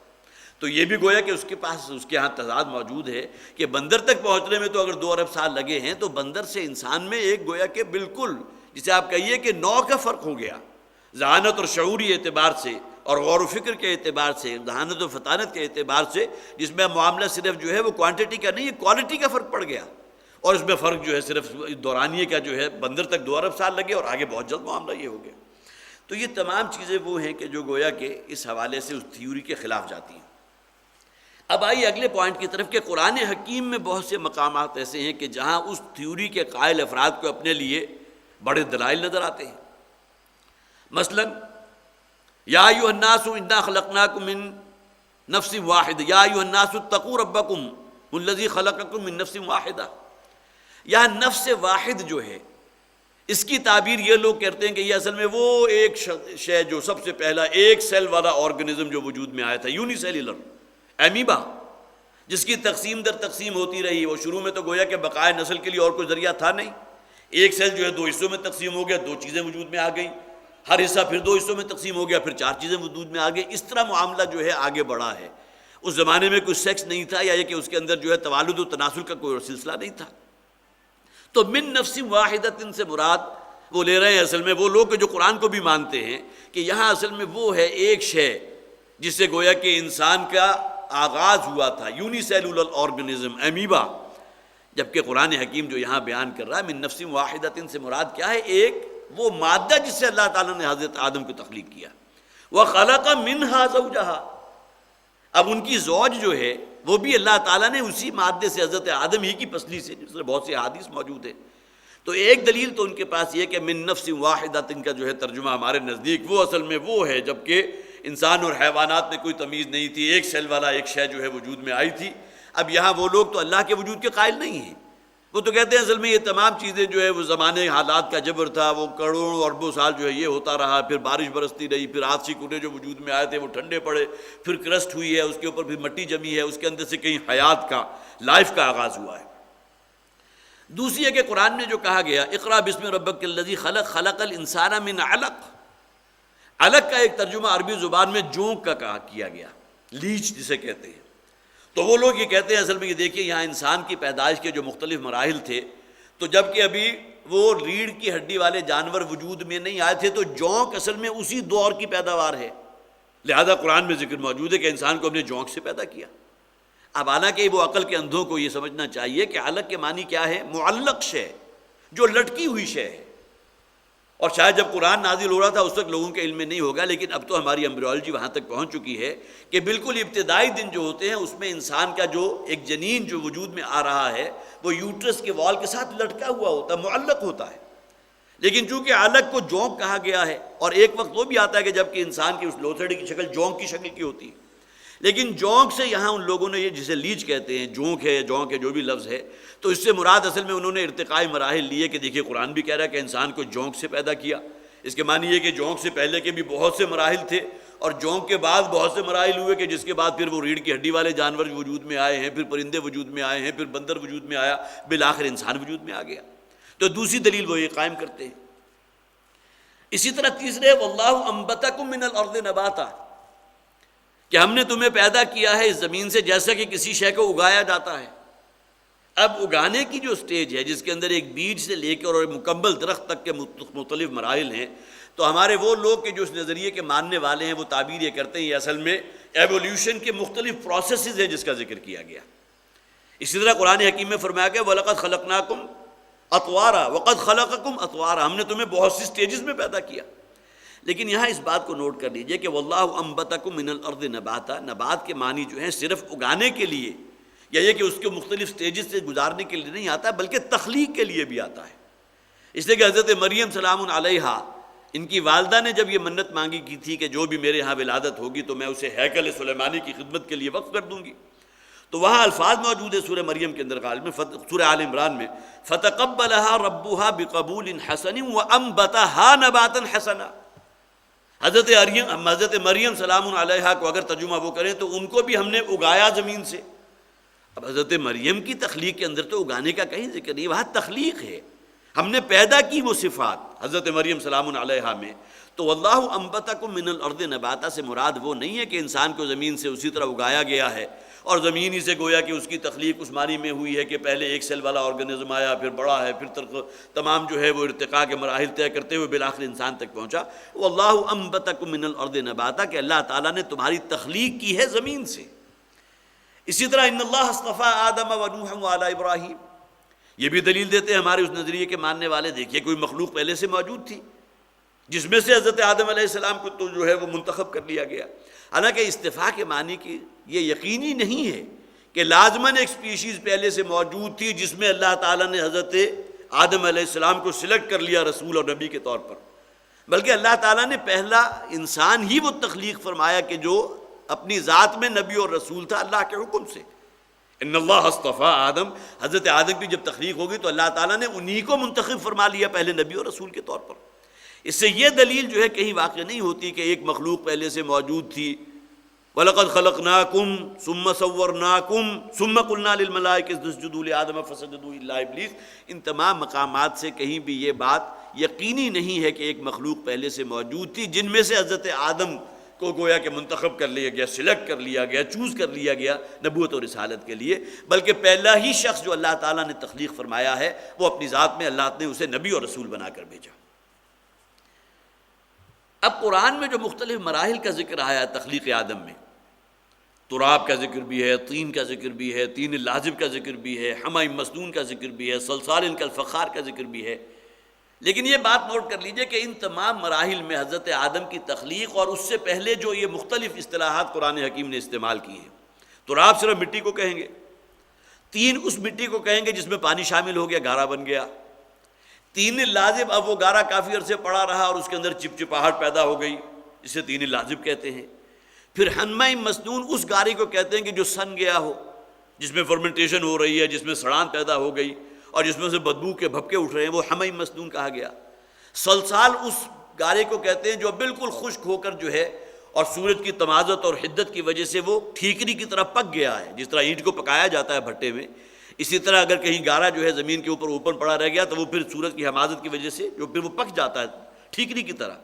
تو یہ بھی گویا کہ اس کے پاس اس کے ہاں تضاد موجود ہے کہ بندر تک پہنچنے میں تو اگر 2 ارب سال لگے ہیں تو بندر سے انسان میں ایک گویا کہ بالکل جسے آپ کہیے کہ نوع کا فرق ہو گیا، ذہانت اور شعوری اعتبار سے اور غور و فکر کے اعتبار سے، ذہانت و فطانت کے اعتبار سے، جس میں معاملہ صرف جو ہے وہ کوانٹٹی کا نہیں ہے، کوالٹی کا فرق پڑ گیا، اور اس میں فرق جو ہے صرف دورانیے کا جو ہے بندر تک 2 ارب سال لگے اور آگے بہت جلد معاملہ یہ ہو گیا۔ تو یہ تمام چیزیں وہ ہیں کہ جو گویا کہ اس حوالے سے اس تھیوری کے خلاف جاتی ہیں۔ اب آئیے اگلے پوائنٹ کی طرف کہ قرآن حکیم میں بہت سے مقامات ایسے ہیں کہ جہاں اس تھیوری کے قائل افراد کو اپنے لیے بڑے دلائل نظر آتے ہیں۔ مثلا یا ایھا الناس انا خلقناکم من نفس واحد یا ایھا الناس اتقوا ربکم الذی خلقکم من نفس واحدہ، یا نفس واحد جو ہے اس کی تعبیر یہ لوگ کرتے ہیں کہ یہ اصل میں وہ ایک شے جو سب سے پہلا ایک سیل والا آرگنزم جو وجود میں آیا تھا، یونی سیلولر ایمیبا، جس کی تقسیم در تقسیم ہوتی رہی۔ وہ شروع میں تو گویا کہ بقائے نسل کے لیے اور کوئی ذریعہ تھا نہیں، ایک سیل جو ہے 2 حصوں میں تقسیم ہو گیا، 2 چیزیں وجود میں آ گئیں، ہر حصہ پھر 2 حصوں میں تقسیم ہو گیا، پھر 4 چیزیں وجود میں آ گئی۔ اس طرح معاملہ جو ہے آگے بڑھا ہے۔ اس زمانے میں کوئی سیکس نہیں تھا، یا یہ کہ اس کے اندر جو ہے توالد و تناسل کا کوئی سلسلہ نہیں تھا۔ تو من نفس واحدۃ سے مراد وہ لے رہے ہیں اصل میں وہ لوگ جو قرآن کو بھی مانتے ہیں کہ یہاں اصل میں وہ ہے ایک شے جس سے گویا کہ انسان کا آغاز ہوا تھا، یونی سیلولر آرگنزم ایمیبا، جبکہ قرآن حکیم جو یہاں بیان کر رہا ہے من نفس واحدۃ سے مراد کیا ہے؟ ایک وہ مادہ جس سے اللہ تعالیٰ نے حضرت آدم کو تخلیق کیا، وَخَلَقَ مِنْهَا زَوْجَهَا، اب ان کی زوج جو ہے وہ بھی اللہ تعالیٰ نے اسی مادے سے حضرت آدم ہی کی پسلی سے، جس میں بہت سی احادیث موجود ہیں۔ تو ایک دلیل تو ان کے پاس یہ کہ من نفس واحدۃ کا جو ہے ترجمہ ہمارے نزدیک وہ اصل میں وہ ہے جبکہ انسان اور حیوانات میں کوئی تمیز نہیں تھی، ایک سیل والا ایک شے جو ہے وجود میں آئی تھی۔ اب یہاں وہ لوگ تو اللہ کے وجود کے قائل نہیں ہیں، وہ تو کہتے ہیں اصل میں یہ تمام چیزیں جو ہے وہ زمانے حالات کا جبر تھا، وہ کروڑوں اربوں سال جو ہے یہ ہوتا رہا، پھر بارش برستی رہی، پھر آتشی کنڈے جو وجود میں آئے تھے وہ ٹھنڈے پڑے، پھر کرسٹ ہوئی ہے، اس کے اوپر پھر مٹی جمی ہے، اس کے اندر سے کہیں حیات کا، لائف کا آغاز ہوا ہے۔ دوسری ہے کہ قرآن میں جو کہا گیا اقرأ بسم ربک الذی خلق خلق الانسان من علق، علق کا ایک ترجمہ عربی زبان میں جونک کا کیا گیا، لیچ جسے کہتے ہیں۔ تو وہ لوگ یہ کہتے ہیں اصل میں یہ دیکھیے یہاں انسان کی پیدائش کے جو مختلف مراحل تھے، تو جب کہ ابھی وہ ریڑھ کی ہڈی والے جانور وجود میں نہیں آئے تھے، تو جونک اصل میں اسی دور کی پیداوار ہے، لہذا قرآن میں ذکر موجود ہے کہ انسان کو ہم نے جونک سے پیدا کیا۔ اب حالانکہ وہ عقل کے اندھوں کو یہ سمجھنا چاہیے کہ علق کے معنی کیا ہے؟ معلق شے، جو لٹکی ہوئی شے ہے، اور شاید جب قرآن نازل ہو رہا تھا اس وقت لوگوں کے علم میں نہیں ہوگا، لیکن اب تو ہماری ایمبریولوجی وہاں تک پہنچ چکی ہے کہ بالکل ابتدائی دن جو ہوتے ہیں اس میں انسان کا جو ایک جنین جو وجود میں آ رہا ہے وہ یوٹرس کے وال کے ساتھ لٹکا ہوا ہوتا ہے، معلق ہوتا ہے۔ لیکن چونکہ علق کو جونک کہا گیا ہے، اور ایک وقت وہ بھی آتا ہے کہ جب کہ انسان کی اس لوتھڑی کی شکل جونک کی شکل کی ہوتی ہے، لیکن جونک سے یہاں ان لوگوں نے یہ جسے لیچ کہتے ہیں، جونک ہے جو بھی لفظ ہے، تو اس سے مراد اصل میں انہوں نے ارتقائی مراحل لیے کہ دیکھیے قرآن بھی کہہ رہا ہے کہ انسان کو جونک سے پیدا کیا، اس کے معنی یہ کہ جونک سے پہلے کے بھی بہت سے مراحل تھے، اور جونک کے بعد بہت سے مراحل ہوئے کہ جس کے بعد پھر وہ ریڑھ کی ہڈی والے جانور وجود میں آئے ہیں، پھر پرندے وجود میں آئے ہیں، پھر بندر وجود میں آیا، بالآخر انسان وجود میں آ گیا۔ تو دوسری دلیل وہ یہ قائم کرتے ہیں۔ اسی طرح تیسرے واللہ انبتکم من الارض نباتا، کہ ہم نے تمہیں پیدا کیا ہے اس زمین سے جیسا کہ کسی شے کو اگایا جاتا ہے۔ اب اگانے کی جو سٹیج ہے جس کے اندر ایک بیج سے لے کر اور مکمل درخت تک کے مختلف مراحل ہیں، تو ہمارے وہ لوگ کہ جو اس نظریے کے ماننے والے ہیں وہ تعبیر یہ کرتے ہیں یہ اصل میں ایولیوشن کے مختلف پروسیسز ہیں جس کا ذکر کیا گیا۔ اسی طرح قرآن حکیم میں فرمایا گیا وَلَقَدْ خَلَقْنَاكُمْ أَطْوَارًا وَقَدْ خَلَقَكُمْ أَطْوَارًا، ہم نے تمہیں بہت سی سٹیجز میں پیدا کیا۔ لیکن یہاں اس بات کو نوٹ کر لیجئے کہ واللہ انبتکم من الارض نباتا، نبات کے معنی جو ہیں صرف اگانے کے لیے یا یہ کہ اس کے مختلف سٹیجز سے گزارنے کے لیے نہیں آتا، بلکہ تخلیق کے لیے بھی آتا ہے۔ اس لیے کہ حضرت مریم سلام علیہا، ان کی والدہ نے جب یہ منت مانگی کی تھی کہ جو بھی میرے ہاں ولادت ہوگی تو میں اسے ہیکل سلیمانی کی خدمت کے لیے وقف کر دوں گی، تو وہاں الفاظ موجود ہے سورہ مریم کے اندر غالب میں، سورہ آل عمران میں فَتَقَبَّلَهَا رَبُّهَا بِقَبُولٍ حَسَنٍ وَأَنبَتَهَا نَبَاتًا حَسَنًا۔ حضرت مریم سلام علیہا کو اگر ترجمہ وہ کریں تو ان کو بھی ہم نے اگایا زمین سے۔ اب حضرت مریم کی تخلیق کے اندر تو اگانے کا کہیں ذکر نہیں، وہاں تخلیق ہے، ہم نے پیدا کی وہ صفات حضرت مریم سلام علیہا میں۔ تو واللہ انبتکم من الارض نباتا سے مراد وہ نہیں ہے کہ انسان کو زمین سے اسی طرح اگایا گیا ہے اور زمین ہی سے گویا کہ اس کی تخلیق اس معنی میں ہوئی ہے کہ پہلے ایک سیل والا آرگنزم آیا، پھر بڑا ہے، پھر تمام جو ہے وہ ارتقاء کے مراحل طے کرتے ہوئے بالآخر انسان تک پہنچا۔ واللہ انبتکم من الارض نباتا، کہ اللہ تعالیٰ نے تمہاری تخلیق کی ہے زمین سے۔ اسی طرح ان اللہ اصطفیٰ آدم و نوحا وآل ابراہیم، یہ بھی دلیل دیتے ہیں ہمارے اس نظریے کے ماننے والے، دیکھیے کوئی مخلوق پہلے سے موجود تھی جس میں سے حضرت آدم علیہ السلام کو تو جو ہے وہ منتخب کر لیا گیا۔ حالانکہ استفاء کے معنی کی یہ یقینی نہیں ہے کہ لازماً ایک سپیشیز پہلے سے موجود تھی جس میں اللہ تعالیٰ نے حضرت آدم علیہ السلام کو سلیکٹ کر لیا رسول اور نبی کے طور پر، بلکہ اللہ تعالیٰ نے پہلا انسان ہی وہ تخلیق فرمایا کہ جو اپنی ذات میں نبی اور رسول تھا اللہ کے حکم سے۔ ان اللہ اصطفیٰ آدم، حضرت آدم کی جب تخلیق ہوگی تو اللہ تعالیٰ نے انہی کو منتخب فرما لیا پہلے نبی اور رسول کے طور پر۔ اس سے یہ دلیل جو ہے کہیں واقع نہیں ہوتی کہ ایک مخلوق پہلے سے موجود تھی۔ وَلَقَدْ خَلَقْنَاكُمْ ثُمَّ صَوَّرْنَاكُمْ ثُمَّ قُلْنَا لِلْمَلَائِكَةِ اسْجُدُوا لِآدَمَ فَسَجَدُوا إِلَّا إِبْلِيسَ، ان تمام مقامات سے کہیں بھی یہ بات یقینی نہیں ہے کہ ایک مخلوق پہلے سے موجود تھی جن میں سے حضرت آدم کو گویا کہ منتخب کر لیا گیا، سلیکٹ کر لیا گیا، چوز کر لیا گیا نبوت اور رسالت کے لیے، بلکہ پہلا ہی شخص جو اللہ تعالیٰ نے تخلیق فرمایا ہے وہ اپنی ذات میں اللہ نے اسے نبی اور رسول بنا کر بھیجا۔ اب قرآن میں جو مختلف مراحل کا ذکر آیا ہے تخلیق آدم میں، تراب کا ذکر بھی ہے، طین کا ذکر بھی ہے، طین لازب کا ذکر بھی ہے، حمأ مسنون کا ذکر بھی ہے، صلصال کالفخار کا ذکر بھی ہے، لیکن یہ بات نوٹ کر لیجئے کہ ان تمام مراحل میں حضرت آدم کی تخلیق اور اس سے پہلے جو یہ مختلف اصطلاحات قرآن حکیم نے استعمال کی ہیں، تراب صرف مٹی کو کہیں گے، طین اس مٹی کو کہیں گے جس میں پانی شامل ہو گیا، گارا بن گیا، طین لازب اب وہ گارا کافی عرصے پڑا رہا اور اس کے اندر چپچپاہٹ پیدا ہو گئی، اسے طین لازب کہتے ہیں۔ پھر حمأ مسنون اس گارے کو کہتے ہیں کہ جو سن گیا ہو، جس میں فرمنٹیشن ہو رہی ہے، جس میں سڑان پیدا ہو گئی، اور جس میں سے بدبو کے بھپکے اٹھ رہے ہیں، وہ حمی مسنون کہا گیا۔ سلسال اس گارے کو کہتے ہیں جو بالکل خشک ہو کر جو ہے اور سورج کی تمازت اور حدت کی وجہ سے وہ ٹھیکری کی طرح پک گیا ہے۔ جس طرح اینٹ کو پکایا جاتا ہے بھٹے میں، اسی طرح اگر کہیں گارا جو ہے زمین کے اوپر اوپن پڑا رہ گیا تو وہ پھر سورج کی حماقت کی وجہ سے جو پھر وہ پک جاتا ہے ٹھیکری کی طرح،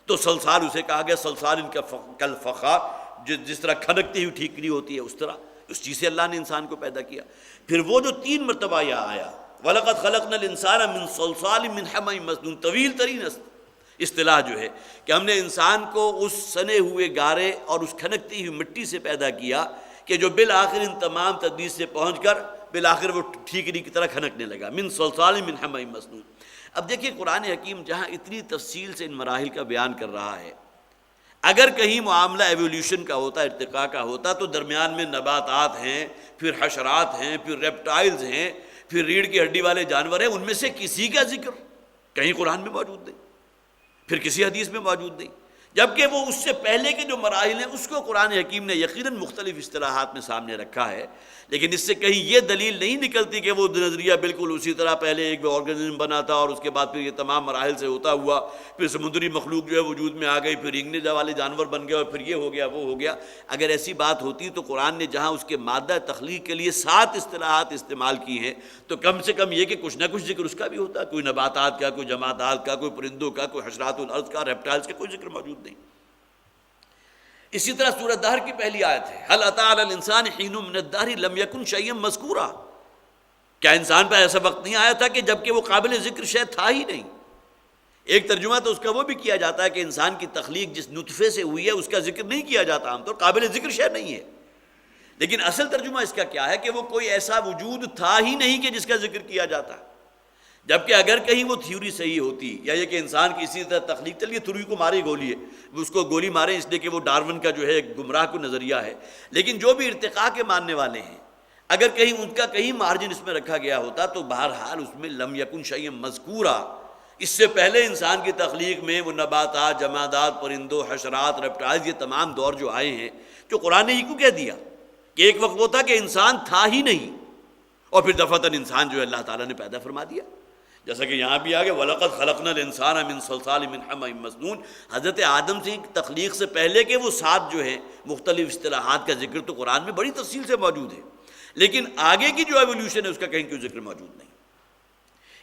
تو سلسال اسے کہا گیا۔ سلسال ان کا کل فخار، جس طرح کھنکتی ہوئی ٹھیکری ہوتی ہے اس طرح اس چیز سے اللہ نے انسان کو پیدا کیا۔ پھر وہ جو 3 مرتبہ یہاں آیا وَلَقَدْ خَلَقْنَا الْإِنسَانَ مِنْ صَلْصَالٍ مِنْ حَمَإٍ مَسْنُونٍ، طویل ترین اصطلاح جو ہے کہ ہم نے انسان کو اس سنے ہوئے گارے اور اس کھنکتی ہوئی مٹی سے پیدا کیا کہ جو بالآخر ان تمام تدریج سے پہنچ کر بالآخر وہ ٹھیکری کی طرح کھنکنے لگا۔ من صلصال من حمأ مسنون۔ اب دیکھیے قرآن حکیم جہاں اتنی تفصیل سے ان مراحل کا بیان کر رہا ہے، اگر کہیں معاملہ ایولیوشن کا ہوتا، ارتقاء کا ہوتا، تو درمیان میں نباتات ہیں، پھر حشرات ہیں، پھر ریپٹائلز ہیں، پھر ریڑھ کی ہڈی والے جانور ہیں، ان میں سے کسی کا ذکر کہیں قرآن میں موجود نہیں، پھر کسی حدیث میں موجود نہیں، جبکہ وہ اس سے پہلے کے جو مراحل ہیں اس کو قرآن حکیم نے یقیناً مختلف اصطلاحات میں سامنے رکھا ہے، لیکن اس سے کہیں یہ دلیل نہیں نکلتی کہ وہ نظریہ بالکل اسی طرح پہلے ایک آرگنزم بنا تھا اور اس کے بعد پھر یہ تمام مراحل سے ہوتا ہوا پھر سمندری مخلوق جو ہے وجود میں آ گئی، پھر رینگنے والے جانور بن گئے اور پھر یہ ہو گیا وہ ہو گیا۔ اگر ایسی بات ہوتی تو قرآن نے جہاں اس کے مادہ تخلیق کے لیے 7 اصطلاحات استعمال کی ہیں تو کم سے کم یہ کہ کچھ نہ کچھ ذکر اس کا بھی ہوتا، کوئی نباتات کا، کوئی جمادات کا، کوئی پرندوں کا، کوئی حشرات الارض کا، ریپٹائلز کا، کوئی ذکر موجود نہیں۔ اسی طرح سورہ دہر کی پہلی آیت ہے هل اتى على الانسان حين من الدهر لم يكن شيئا مذكورا، کیا انسان پہ ایسا وقت نہیں آیا تھا کہ جب کہ وہ قابل ذکر شے تھا ہی نہیں۔ ایک ترجمہ تو اس کا وہ بھی کیا جاتا ہے کہ انسان کی تخلیق جس نطفے سے ہوئی ہے اس کا ذکر نہیں کیا جاتا، عام طور قابل ذکر شے نہیں ہے، لیکن اصل ترجمہ اس کا کیا ہے کہ وہ کوئی ایسا وجود تھا ہی نہیں کہ جس کا ذکر کیا جاتا۔ جبکہ اگر کہیں وہ تھیوری صحیح ہوتی یا یہ کہ انسان کی اسی طرح تخلیق، چلیے تھیوری کو مارے گولی ہے، اس کو گولی مارے اس لیے کہ وہ ڈارون کا جو ہے گمراہ کو نظریہ ہے، لیکن جو بھی ارتقاء کے ماننے والے ہیں اگر کہیں ان کا کہیں مارجن اس میں رکھا گیا ہوتا تو بہرحال اس میں لم یکن شیئا مذکورا، اس سے پہلے انسان کی تخلیق میں وہ نباتات، جمادات، پرندوں، حشرات، ریپٹائلز، یہ تمام دور جو آئے ہیں، جو قرآن نے یہ کیوں کہہ دیا کہ ایک وقت وہ تھا کہ انسان تھا ہی نہیں اور پھر دفعتاً انسان جو ہے اللہ تعالیٰ نے پیدا فرما دیا، جیسا کہ یہاں بھی آگے وَلَقَدْ خَلَقْنَا الْإِنسَانَ مِنْ صَلْصَالٍ مِنْ حَمَإٍ مَسْنُونٍ۔ حضرت آدم سے تخلیق سے پہلے کے وہ 7 جو ہیں مختلف اصطلاحات کا ذکر تو قرآن میں بڑی تفصیل سے موجود ہے، لیکن آگے کی جو ایولیوشن ہے اس کا کہیں کوئی ذکر موجود نہیں۔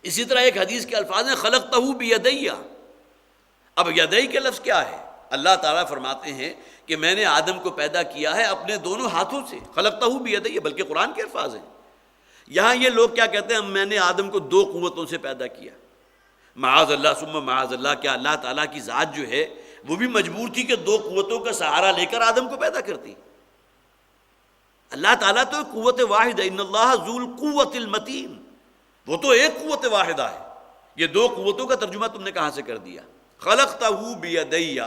اسی طرح ایک حدیث کے الفاظ ہیں خَلَقْتَهُ بِيَدَيَّ۔ اب یدئی کے لفظ کیا ہے؟ اللہ تعالیٰ فرماتے ہیں کہ میں نے آدم کو پیدا کیا ہے اپنے دونوں ہاتھوں سے، خَلَقْتَهُ بِيَدَيَّ، بلکہ قرآن کے الفاظ ہیں۔ یہاں یہ لوگ کیا کہتے ہیں، میں نے آدم کو 2 قوتوں سے پیدا کیا، معاذ اللہ ثم معاذ اللہ، کیا اللہ تعالیٰ کی ذات جو ہے وہ بھی مجبور تھی کہ 2 قوتوں کا سہارا لے کر آدم کو پیدا کرتی؟ اللہ تعالیٰ تو ایک قوت واحد ہے، ان اللہ ذو القوۃ المتین، وہ تو ایک قوت واحدہ ہے، یہ 2 قوتوں کا ترجمہ تم نے کہاں سے کر دیا؟ خلقتہ بیدی،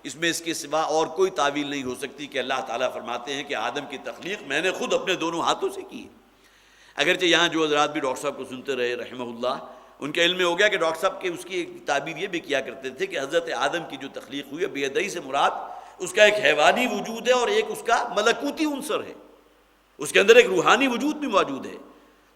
اس میں اس کے سوا اور کوئی تعویل نہیں ہو سکتی کہ اللہ تعالیٰ فرماتے ہیں کہ آدم کی تخلیق میں نے خود اپنے دونوں ہاتھوں سے کی۔ اگرچہ یہاں جو حضرات بھی ڈاکٹر صاحب کو سنتے رہے رحمہ اللہ، ان کے علم میں ہو گیا کہ ڈاکٹر صاحب کے اس کی ایک تعبیر یہ بھی کیا کرتے تھے کہ حضرت آدم کی جو تخلیق ہوئی ہے بیدئی سے مراد اس کا ایک حیوانی وجود ہے اور ایک اس کا ملکوتی عنصر ہے، اس کے اندر ایک روحانی وجود بھی موجود ہے۔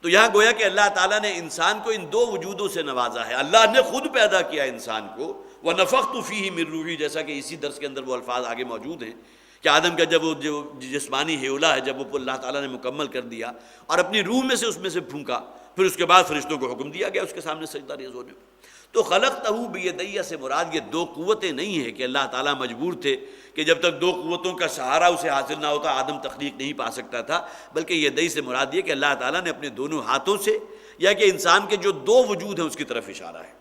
تو یہاں گویا کہ اللہ تعالیٰ نے انسان کو ان 2 وجودوں سے نوازا ہے، اللہ نے خود پیدا کیا انسان کو، وَنَفَخْتُ فِيهِ مِن رُوحِي، جیسا کہ اسی درس کے اندر وہ الفاظ آگے موجود ہیں کہ آدم کا جب وہ جو جسمانی ہیولہ ہے جب وہ اللہ تعالیٰ نے مکمل کر دیا اور اپنی روح میں سے اس میں سے پھونکا، پھر اس کے بعد فرشتوں کو حکم دیا گیا اس کے سامنے سجدہ ریز ہونے پر۔ تو خلقتہ بیدیہ سے مراد یہ 2 قوتیں نہیں ہیں کہ اللہ تعالیٰ مجبور تھے کہ جب تک 2 قوتوں کا سہارا اسے حاصل نہ ہوتا آدم تخلیق نہیں پا سکتا تھا، بلکہ یدئی سے مراد یہ کہ اللہ تعالیٰ نے اپنے دونوں ہاتھوں سے، یا کہ انسان کے جو 2 وجود ہیں اس کی طرف اشارہ ہے۔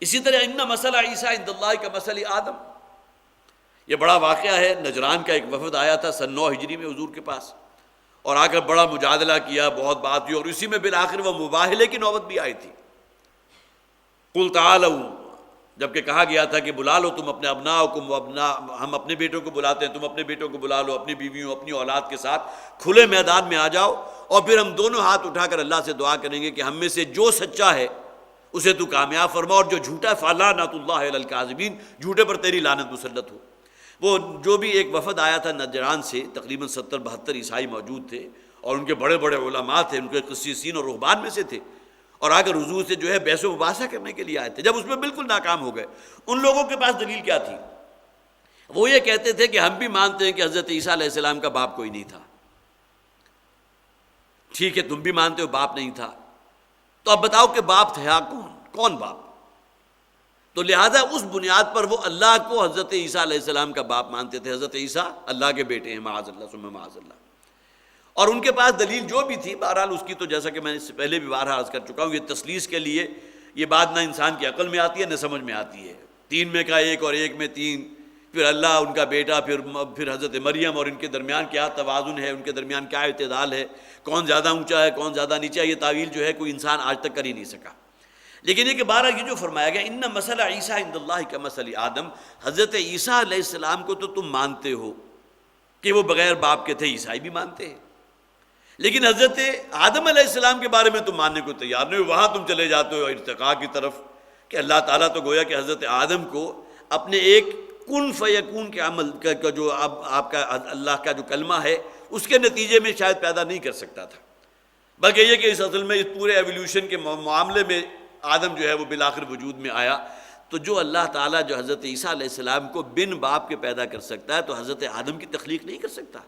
اسی طرح ان مثل عیسیٰ عند اللہ کمثل آدم، یہ بڑا واقعہ ہے، نجران کا ایک وفد آیا تھا سن 9 ہجری میں حضور کے پاس، اور آ کر بڑا مجادلہ کیا، بہت بات ہوئی، اور اسی میں بالآخر وہ مباہلے کی نوبت بھی آئی تھی۔ قل تعالوا، جبکہ کہا گیا تھا کہ بلا لو تم اپنے ابناءکم ہم اپنے بیٹوں کو بلاتے ہیں، تم اپنے بیٹوں کو بلا لو، اپنی بیویوں اپنی اولاد کے ساتھ کھلے میدان میں آ جاؤ، اور پھر ہم دونوں ہاتھ اٹھا کر اللہ سے دعا کریں گے کہ ہم میں سے جو سچا ہے اسے تو کامیاب فرما، اور جو جھوٹا ہے فلعنۃ اللہ علی الکاذبین، جھوٹے پر تیری لعنت مسلط ہو۔ وہ جو بھی ایک وفد آیا تھا نجران سے، تقریباً 70-72 عیسائی موجود تھے، اور ان کے بڑے بڑے علماء تھے، ان کے قسیسین اور رہبان میں سے تھے، اور آ کر حضور سے جو ہے بحث و مباحثہ کرنے کے لیے آئے تھے۔ جب اس میں بالکل ناکام ہو گئے، ان لوگوں کے پاس دلیل کیا تھی؟ وہ یہ کہتے تھے کہ ہم بھی مانتے ہیں کہ حضرت عیسیٰ علیہ السلام کا باپ کوئی نہیں تھا۔ ٹھیک ہے، تم بھی مانتے ہو باپ نہیں تھا، تو اب بتاؤ کہ باپ تھا کون باپ؟ تو لہٰذا اس بنیاد پر وہ اللہ کو حضرت عیسیٰ علیہ السلام کا باپ مانتے تھے۔ حضرت عیسیٰ اللہ کے بیٹے ہیں، معاذ اللہ ثم معاذ اللہ، اور ان کے پاس دلیل جو بھی تھی، بہرحال اس کی تو جیسا کہ میں اس سے پہلے بھی بارہا عرض کر چکا ہوں، یہ تسلیس کے لیے یہ بات نہ انسان کی عقل میں آتی ہے نہ سمجھ میں آتی ہے۔ 3 میں کا 1 اور 1 میں 3، پھر اللہ ان کا بیٹا، پھر حضرت مریم، اور ان کے درمیان کیا توازن ہے، ان کے درمیان کیا اعتدال ہے، کون زیادہ اونچا ہے کون زیادہ نیچا، یہ تعویل جو ہے کوئی انسان آج تک کر ہی نہیں سکا۔ لیکن یہ کہ بارہ یہ جو فرمایا گیا ان مثل عیسیٰ عند اللہ کمثل آدم، حضرت عیسیٰ علیہ السلام کو تو تم مانتے ہو کہ وہ بغیر باپ کے تھے، عیسائی بھی مانتے ہیں، لیکن حضرت آدم علیہ السلام کے بارے میں تم ماننے کو تیار نہیں ہو۔ وہاں تم چلے جاتے ہو ارتقاء کی طرف کہ اللہ تعالیٰ تو گویا کہ حضرت آدم کو اپنے ایک کن فیکون کے عمل کا جو آپ کا اللہ کا جو کلمہ ہے اس کے نتیجے میں شاید پیدا نہیں کر سکتا تھا، بلکہ یہ کہ اس اصل میں اس پورے ایولیوشن کے معاملے میں آدم جو ہے وہ بالآخر وجود میں آیا۔ تو جو اللہ تعالیٰ جو حضرت عیسیٰ علیہ السلام کو بن باپ کے پیدا کر سکتا ہے تو حضرت آدم کی تخلیق نہیں کر سکتا؟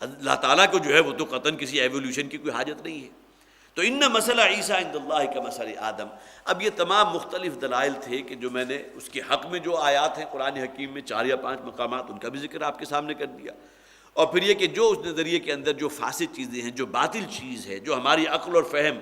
اللہ تعالیٰ کو جو ہے وہ تو قطعاً کسی ایولیوشن کی کوئی حاجت نہیں ہے۔ تو ان مثل عیسیٰ عند اللہ کمثل آدم، اب یہ تمام مختلف دلائل تھے کہ جو میں نے اس کے حق میں جو آیات ہیں قرآن حکیم میں 4 یا 5 مقامات، ان کا بھی ذکر آپ کے سامنے کر دیا، اور پھر یہ کہ جو اس نظریے کے اندر جو فاسد چیزیں ہیں، جو باطل چیز ہے، جو ہماری عقل اور فہم،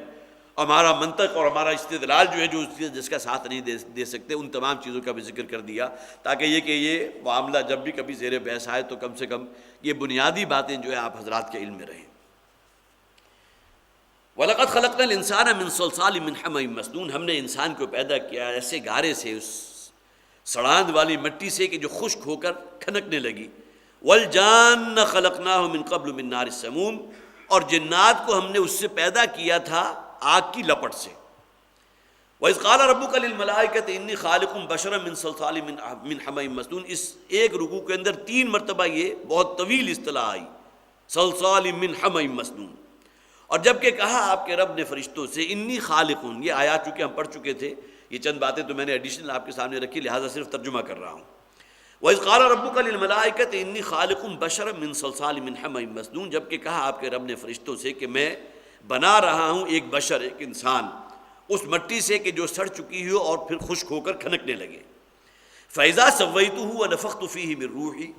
ہمارا منطق اور ہمارا استدلال جو ہے جو جس کا ساتھ نہیں دے سکتے، ان تمام چیزوں کا بھی ذکر کر دیا، تاکہ یہ کہ یہ معاملہ جب بھی کبھی زیر بحث آئے تو کم سے کم یہ بنیادی باتیں جو ہے آپ حضرات کے علم میں رہیں۔ وَلَقَدْ خَلَقْنَا الْإِنسَانَ مِنْ صَلْصَالٍ مِنْ حَمَإٍ مَسْنُونٍ، ہم نے انسان کو پیدا کیا ایسے گارے سے، اس سڑاند والی مٹی سے کہ جو خشک ہو کر کھنکنے لگی۔ وَالْجَانَّ خَلَقْنَاهُ مِنْ قَبْلُ مِنْ نَارِ السَّمُومِ، اور جنات کو ہم نے اس سے پیدا کیا تھا آگ کی لپٹ سے۔ وَإِذْ قَالَ رَبُّكَ لِلْمَلَائِكَةِ إِنِّي خَالِقٌ بَشَرًا مِنْ صَلْصَالٍ مِنْ حَمَإٍ مَسْنُونٍ، اس ایک رکوع کے اندر 3 مرتبہ یہ بہت طویل اصطلاح آئی، صلصال من حمإ مسنون۔ اور جب کہ کہا آپ کے رب نے فرشتوں سے انی خالقٌ، یہ آیات چونکہ ہم پڑھ چکے تھے، یہ چند باتیں تو میں نے ایڈیشنل آپ کے سامنے رکھی، لہٰذا صرف ترجمہ کر رہا ہوں۔ وَإِذْ قَالَ رَبُّكَ لِلْمَلَائِكَةِ إِنِّي خَالِقٌ بَشَرًا مِنْ صَلْصَالٍ مِنْ حَمَإٍ مَسْنُونٍ، جب کہ کہا آپ کے رب نے فرشتوں سے کہ میں بنا رہا ہوں ایک بشر، ایک انسان، اس مٹی سے کہ جو سڑ چکی ہو اور پھر خشک ہو کر کھنکنے لگے۔ فَإِذَا سَوَّيْتُهُ وَنَفَخْتُ فِيهِ مِنْ رُوحِي،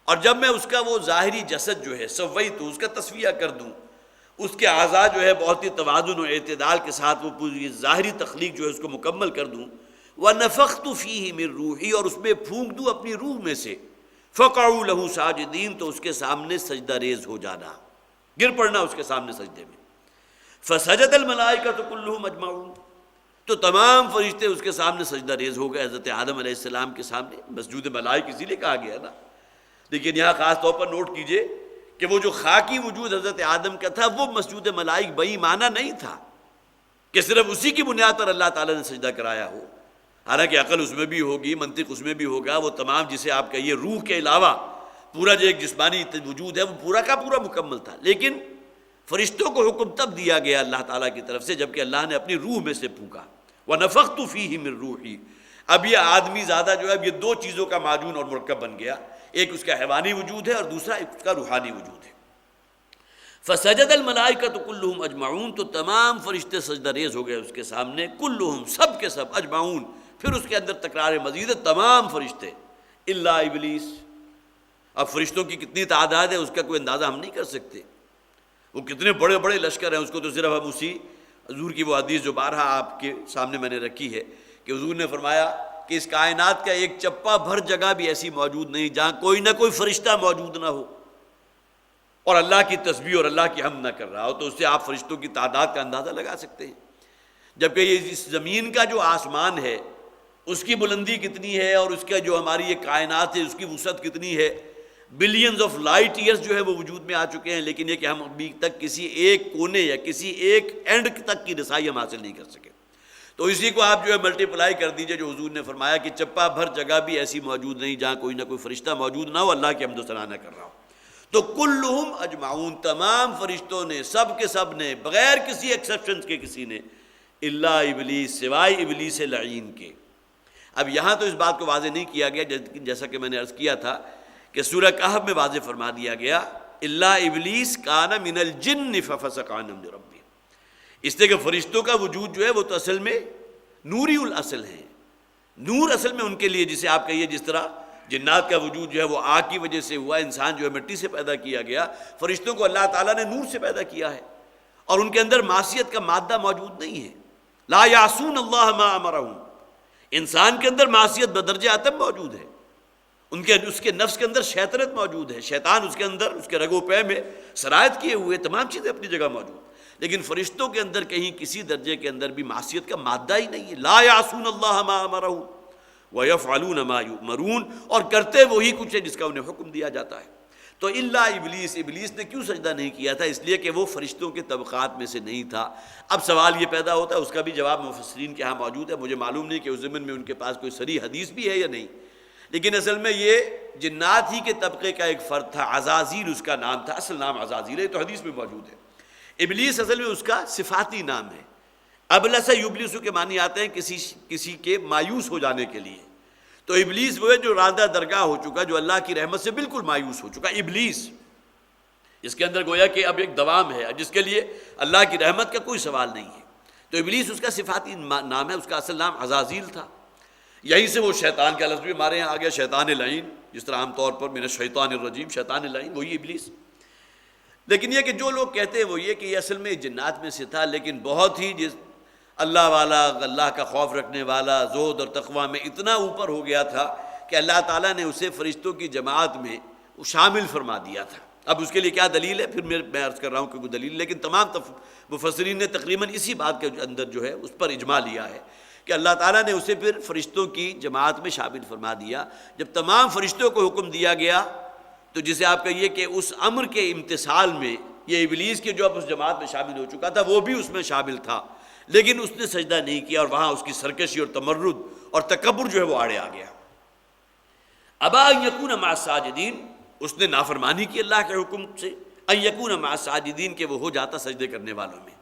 اور جب میں اس کا وہ ظاہری جسد جو ہے سویت، اس کا تصفیہ کر دوں، اس کے اعضاء جو ہے بہت ہی توازن و اعتدال کے ساتھ وہ پوری ظاہری تخلیق جو ہے اس کو مکمل کر دوں، وَنَفَخْتُ فِيهِ مِنْ رُوحِي، اور اس میں پھونک دوں اپنی روح میں سے، فَقَعُوا لَهُ سَاجِدِينَ، تو اس کے سامنے سجدہ ریز ہو جانا، گر پڑنا اس کے سامنے سجدے میں۔ فَسَجَدَ الْمَلَائِكَةُ كُلُّهُمْ أَجْمَعُونَ، تو تمام فرشتے اس کے سامنے سجدہ ریز ہو گئے، حضرت آدم علیہ السلام کے سامنے۔ مسجود ملائک اسی لیے کہا گیا نا، لیکن یہاں خاص طور پر نوٹ کیجئے کہ وہ جو خاکی وجود حضرت آدم کا تھا وہ مسجود ملائک بئی معنی نہیں تھا کہ صرف اسی کی بنیاد پر اللہ تعالیٰ نے سجدہ کرایا ہو، حالانکہ عقل اس میں بھی ہوگی، منطق اس میں بھی ہوگا، وہ تمام جسے آپ کہیے روح کے علاوہ پورا جو ایک جسمانی وجود ہے وہ پورا کا پورا مکمل تھا، لیکن فرشتوں کو حکم تب دیا گیا اللہ تعالیٰ کی طرف سے جبکہ اللہ نے اپنی روح میں سے پھونکا، وَنَفَخْتُ فِيهِ مِنْ رُوحِي۔ اب یہ آدمی زیادہ جو ہے اب یہ 2 چیزوں کا معجون اور مرکب بن گیا، ایک اس کا حیوانی وجود ہے اور دوسرا ایک اس کا روحانی وجود ہے۔ فَسَجَدَ الْمَلَائِكَةُ كُلُّهُمْ أَجْمَعُونَ، تو تمام فرشتے سجدہ ریز ہو گئے اس کے سامنے، کلہم، سب کے سب، اجمعون، پھر اس کے اندر تکرار مزید ہے، تمام فرشتے الا ابلیس۔ اب فرشتوں کی کتنی تعداد ہے اس کا کوئی اندازہ ہم نہیں کر سکتے، وہ کتنے بڑے بڑے لشکر ہیں، اس کو تو صرف ہم اسی حضور کی وہ حدیث جو بارہا آپ کے سامنے میں نے رکھی ہے کہ حضور نے فرمایا کہ اس کائنات کا ایک چپا بھر جگہ بھی ایسی موجود نہیں جہاں کوئی نہ کوئی فرشتہ موجود نہ ہو اور اللہ کی تسبیح اور اللہ کی حمد نہ کر رہا ہو، تو اس سے آپ فرشتوں کی تعداد کا اندازہ لگا سکتے ہیں۔ جبکہ یہ اس زمین کا جو آسمان ہے اس کی بلندی کتنی ہے اور اس کا جو ہماری یہ کائنات ہے اس کی وسعت کتنی ہے، بلینز آف لائٹ ایئرز جو ہے وہ وجود میں آ چکے ہیں، لیکن یہ کہ ہم ابھی تک کسی ایک کونے یا کسی ایک اینڈ تک کی رسائی ہم حاصل نہیں کر سکے۔ تو اسی کو آپ جو ہے ملٹیپلائی کر دیجئے، جو حضور نے فرمایا کہ چپا بھر جگہ بھی ایسی موجود نہیں جہاں کوئی نہ کوئی فرشتہ موجود نہ ہو، اللہ کی حمد و ثنا نہ کر رہا ہو۔ تو کلہم اجمعون، تمام فرشتوں نے، سب کے سب نے، بغیر کسی ایکسیپشن کے کسی نے، الا ابلیس، سوائے ابلیس لعین کے۔ اب یہاں تو اس بات کو واضح نہیں کیا گیا، جیسا کہ میں نے عرض کیا تھا کہ سورہ کہف میں واضح فرما دیا گیا الا ابلیس کان من الجن ففسق عن امر ربہ، اس لیے کہ فرشتوں کا وجود جو ہے وہ تو اصل میں نوری الاصل ہے، نور اصل میں ان کے لیے، جسے آپ کہیے جس طرح جنات کا وجود جو ہے وہ آگ کی وجہ سے ہوا، انسان جو ہے مٹی سے پیدا کیا گیا، فرشتوں کو اللہ تعالیٰ نے نور سے پیدا کیا ہے، اور ان کے اندر معصیت کا مادہ موجود نہیں ہے، لا یعصون اللہ ما امرہم۔ انسان کے اندر معصیت بدرجہ اتم موجود ہے، اس کے نفس کے اندر شیطنت موجود ہے، شیطان اس کے اندر، اس کے رگ و پے میں سرایت کیے ہوئے، تمام چیزیں اپنی جگہ موجود، لیکن فرشتوں کے اندر کہیں کسی درجے کے اندر بھی معصیت کا مادہ ہی نہیں ہے، لا یعصون اللہ ما امرہم وَيَفْعَلُونَ مَا يُؤْمَرُونَ، اور کرتے وہی کچھ ہے جس کا انہیں حکم دیا جاتا ہے۔ تو الا ابلیس، ابلیس نے کیوں سجدہ نہیں کیا تھا؟ اس لیے کہ وہ فرشتوں کے طبقات میں سے نہیں تھا۔ اب سوال یہ پیدا ہوتا ہے، اس کا بھی جواب مفسرین کے ہاں موجود ہے، مجھے معلوم نہیں کہ اس ضمن میں ان کے پاس کوئی صریح حدیث بھی ہے یا نہیں، لیکن اصل میں یہ جنات ہی کے طبقے کا ایک فرد تھا، عزازیل اس کا نام تھا، اصل نام عزازیل ہے، تو حدیث میں موجود ہے۔ ابلیس اصل میں اس کا صفاتی نام ہے، ابلس یبلس کے معنی آتے ہیں کسی کے مایوس ہو جانے کے لیے، تو ابلیس وہ ہے جو راندہ درگاہ ہو چکا، جو اللہ کی رحمت سے بالکل مایوس ہو چکا، ابلیس اس کے اندر گویا کہ اب ایک دوام ہے جس کے لیے اللہ کی رحمت کا کوئی سوال نہیں ہے، تو ابلیس اس کا صفاتی نام ہے، اس کا اصل نام عزازیل تھا، یہیں سے وہ شیطان کا لفظ بھی ہمارے یہاں آ گیا، شیطان لعین، جس طرح عام طور پر من الشیطان الرجیم، شیطان لعین وہی ابلیس۔ لیکن یہ کہ جو لوگ کہتے ہیں وہ یہ کہ یہ اصل میں جنات میں سے تھا، لیکن بہت ہی اللہ والا، اللہ کا خوف رکھنے والا، زہد اور تقویٰ میں اتنا اوپر ہو گیا تھا کہ اللہ تعالیٰ نے اسے فرشتوں کی جماعت میں شامل فرما دیا تھا۔ اب اس کے لیے کیا دلیل ہے، پھر میں عرض کر رہا ہوں کہ کوئی دلیل، لیکن تمام مفسرین نے تقریباً اسی بات کے اندر جو ہے اس پر اجماع لیا ہے کہ اللہ تعالیٰ نے اسے پھر فرشتوں کی جماعت میں شامل فرما دیا۔ جب تمام فرشتوں کو حکم دیا گیا تو جسے آپ کہیے کہ اس امر کے امتثال میں یہ ابلیس کے جو اب اس جماعت میں شامل ہو چکا تھا وہ بھی اس میں شامل تھا، لیکن اس نے سجدہ نہیں کیا، اور وہاں اس کی سرکشی اور تمرد اور تکبر جو ہے وہ آڑے آ گیا۔ ابا ان یکون مع الساجدین، اس نے نافرمانی کی اللہ کے حکم سے، ان یکون مع الساجدین کہ وہ ہو جاتا سجدے کرنے والوں میں۔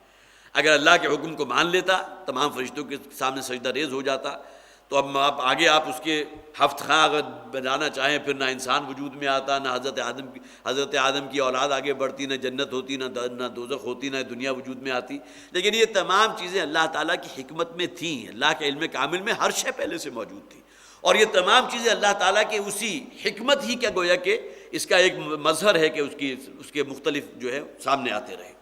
اگر اللہ کے حکم کو مان لیتا، تمام فرشتوں کے سامنے سجدہ ریز ہو جاتا، تو اب آگے آپ اس کے ہفت خواہ اگر بنانا چاہیں، پھر نہ انسان وجود میں آتا، نہ حضرت آدم کی اولاد آگے بڑھتی، نہ جنت ہوتی، نہ دوزخ ہوتی، نہ دنیا وجود میں آتی، لیکن یہ تمام چیزیں اللہ تعالیٰ کی حکمت میں تھیں، اللہ کے علم کامل میں ہر شے پہلے سے موجود تھی، اور یہ تمام چیزیں اللہ تعالیٰ کے اسی حکمت ہی کا گویا کہ اس کا ایک مظہر ہے کہ اس کے مختلف جو ہے سامنے آتے رہے۔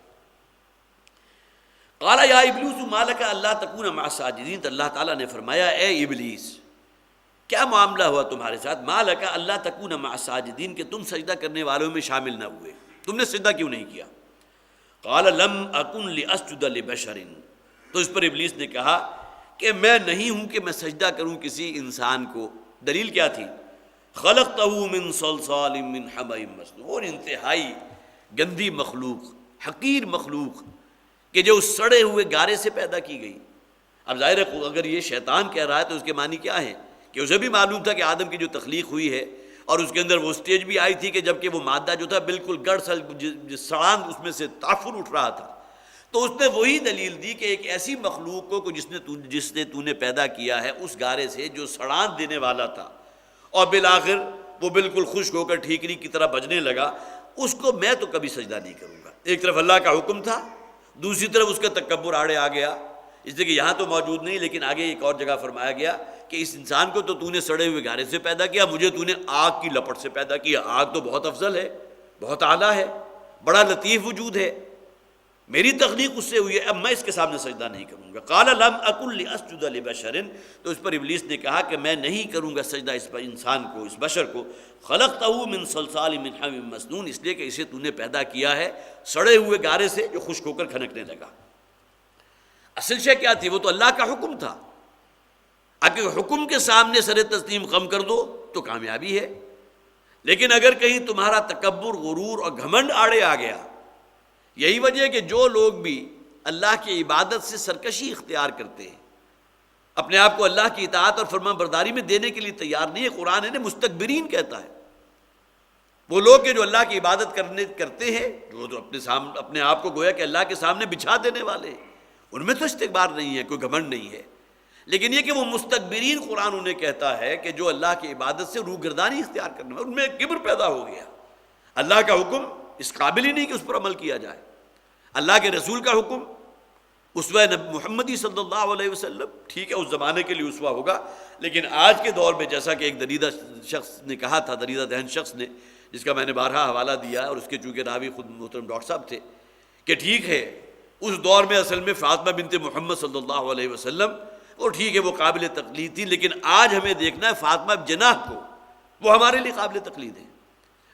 قال یا ابلیس ما لک الا تکون مع الساجدین، تو اللہ تعالیٰ نے فرمایا اے ابلیس کیا معاملہ ہوا تمہارے ساتھ، ما لک الا تکون مع الساجدین کہ تم سجدہ کرنے والوں میں شامل نہ ہوئے، تم نے سجدہ کیوں نہیں کیا؟ قال لم اکن لاسجد لبشر، تو اس پر ابلیس نے کہا کہ میں نہیں ہوں کہ میں سجدہ کروں کسی انسان کو۔ دلیل کیا تھی؟ خلقتہ من صلصال من حمأ مسنون، اور انتہائی گندی مخلوق، حقیر مخلوق کہ جو اس سڑے ہوئے گارے سے پیدا کی گئی۔ اب ظاہر ہے اگر یہ شیطان کہہ رہا ہے تو اس کے معنی کیا ہے کہ اسے بھی معلوم تھا کہ آدم کی جو تخلیق ہوئی ہے، اور اس کے اندر وہ سٹیج بھی آئی تھی کہ جب کہ وہ مادہ جو تھا بالکل گڑ سڑان اس میں سے تافر اٹھ رہا تھا، تو اس نے وہی دلیل دی کہ ایک ایسی مخلوق کو جس نے تو نے پیدا کیا ہے اس گارے سے جو سڑان دینے والا تھا، اور بالآخر وہ بالکل خشک ہو کر ٹھیکری کی طرح بجنے لگا، اس کو میں تو کبھی سجدہ نہیں کروں گا۔ ایک طرف اللہ کا حکم تھا، دوسری طرف اس کا تکبر آڑے آ گیا، اس لیے کہ یہاں تو موجود نہیں، لیکن آگے ایک اور جگہ فرمایا گیا کہ اس انسان کو تو نے سڑے ہوئے گارے سے پیدا کیا، مجھے نے آگ کی لپٹ سے پیدا کیا، آگ تو بہت افضل ہے، بہت اعلیٰ ہے، بڑا لطیف وجود ہے، میری تخلیق اس سے ہوئی ہے، اب میں اس کے سامنے سجدہ نہیں کروں گا۔ قال لم اکن لاسجد لبشر، تو اس پر ابلیس نے کہا کہ میں نہیں کروں گا سجدہ اس پر انسان کو، اس بشر کو، خلقتہ من صلصال من حمأ مسنون، اس لیے کہ اسے تو نے پیدا کیا ہے سڑے ہوئے گارے سے جو خشک ہو کر کھنکنے لگا۔ اصل شے کیا تھی؟ وہ تو اللہ کا حکم تھا، اگر حکم کے سامنے سر تسلیم خم کر دو تو کامیابی ہے، لیکن اگر کہیں تمہارا تکبر، غرور اور گھمنڈ آڑے آ گیا، یہی وجہ ہے کہ جو لوگ بھی اللہ کی عبادت سے سرکشی اختیار کرتے ہیں، اپنے آپ کو اللہ کی اطاعت اور فرمان برداری میں دینے کے لیے تیار نہیں ہے، قرآن انہیں مستکبرین کہتا ہے، وہ لوگ کہ جو اللہ کی عبادت کرتے ہیں، جو تو اپنے آپ کو گویا کہ اللہ کے سامنے بچھا دینے والے ہیں، ان میں تو استکبار نہیں ہے، کوئی گھمنڈ نہیں ہے، لیکن یہ کہ وہ مستکبرین قرآن انہیں کہتا ہے کہ جو اللہ کی عبادت سے روگردانی اختیار کرنے والے، ان میں کبر پیدا ہو گیا۔ اللہ کا حکم اس قابل ہی نہیں کہ اس پر عمل کیا جائے، اللہ کے رسول کا حکم، اسوہ محمدی صلی اللہ علیہ وسلم، ٹھیک ہے اس زمانے کے لیے اسوہ ہوگا، لیکن آج کے دور میں جیسا کہ ایک دریدہ شخص نے کہا تھا، دریدہ دہن شخص نے، جس کا میں نے بارہا حوالہ دیا اور اس کے چونکہ راوی خود محترم ڈاکٹر صاحب تھے، کہ ٹھیک ہے اس دور میں اصل میں فاطمہ بنت محمد صلی اللہ علیہ وسلم، اور ٹھیک ہے وہ قابل تقلید تھی، لیکن آج ہمیں دیکھنا ہے فاطمہ جناح کو، وہ ہمارے لیے قابل تقلید ہے۔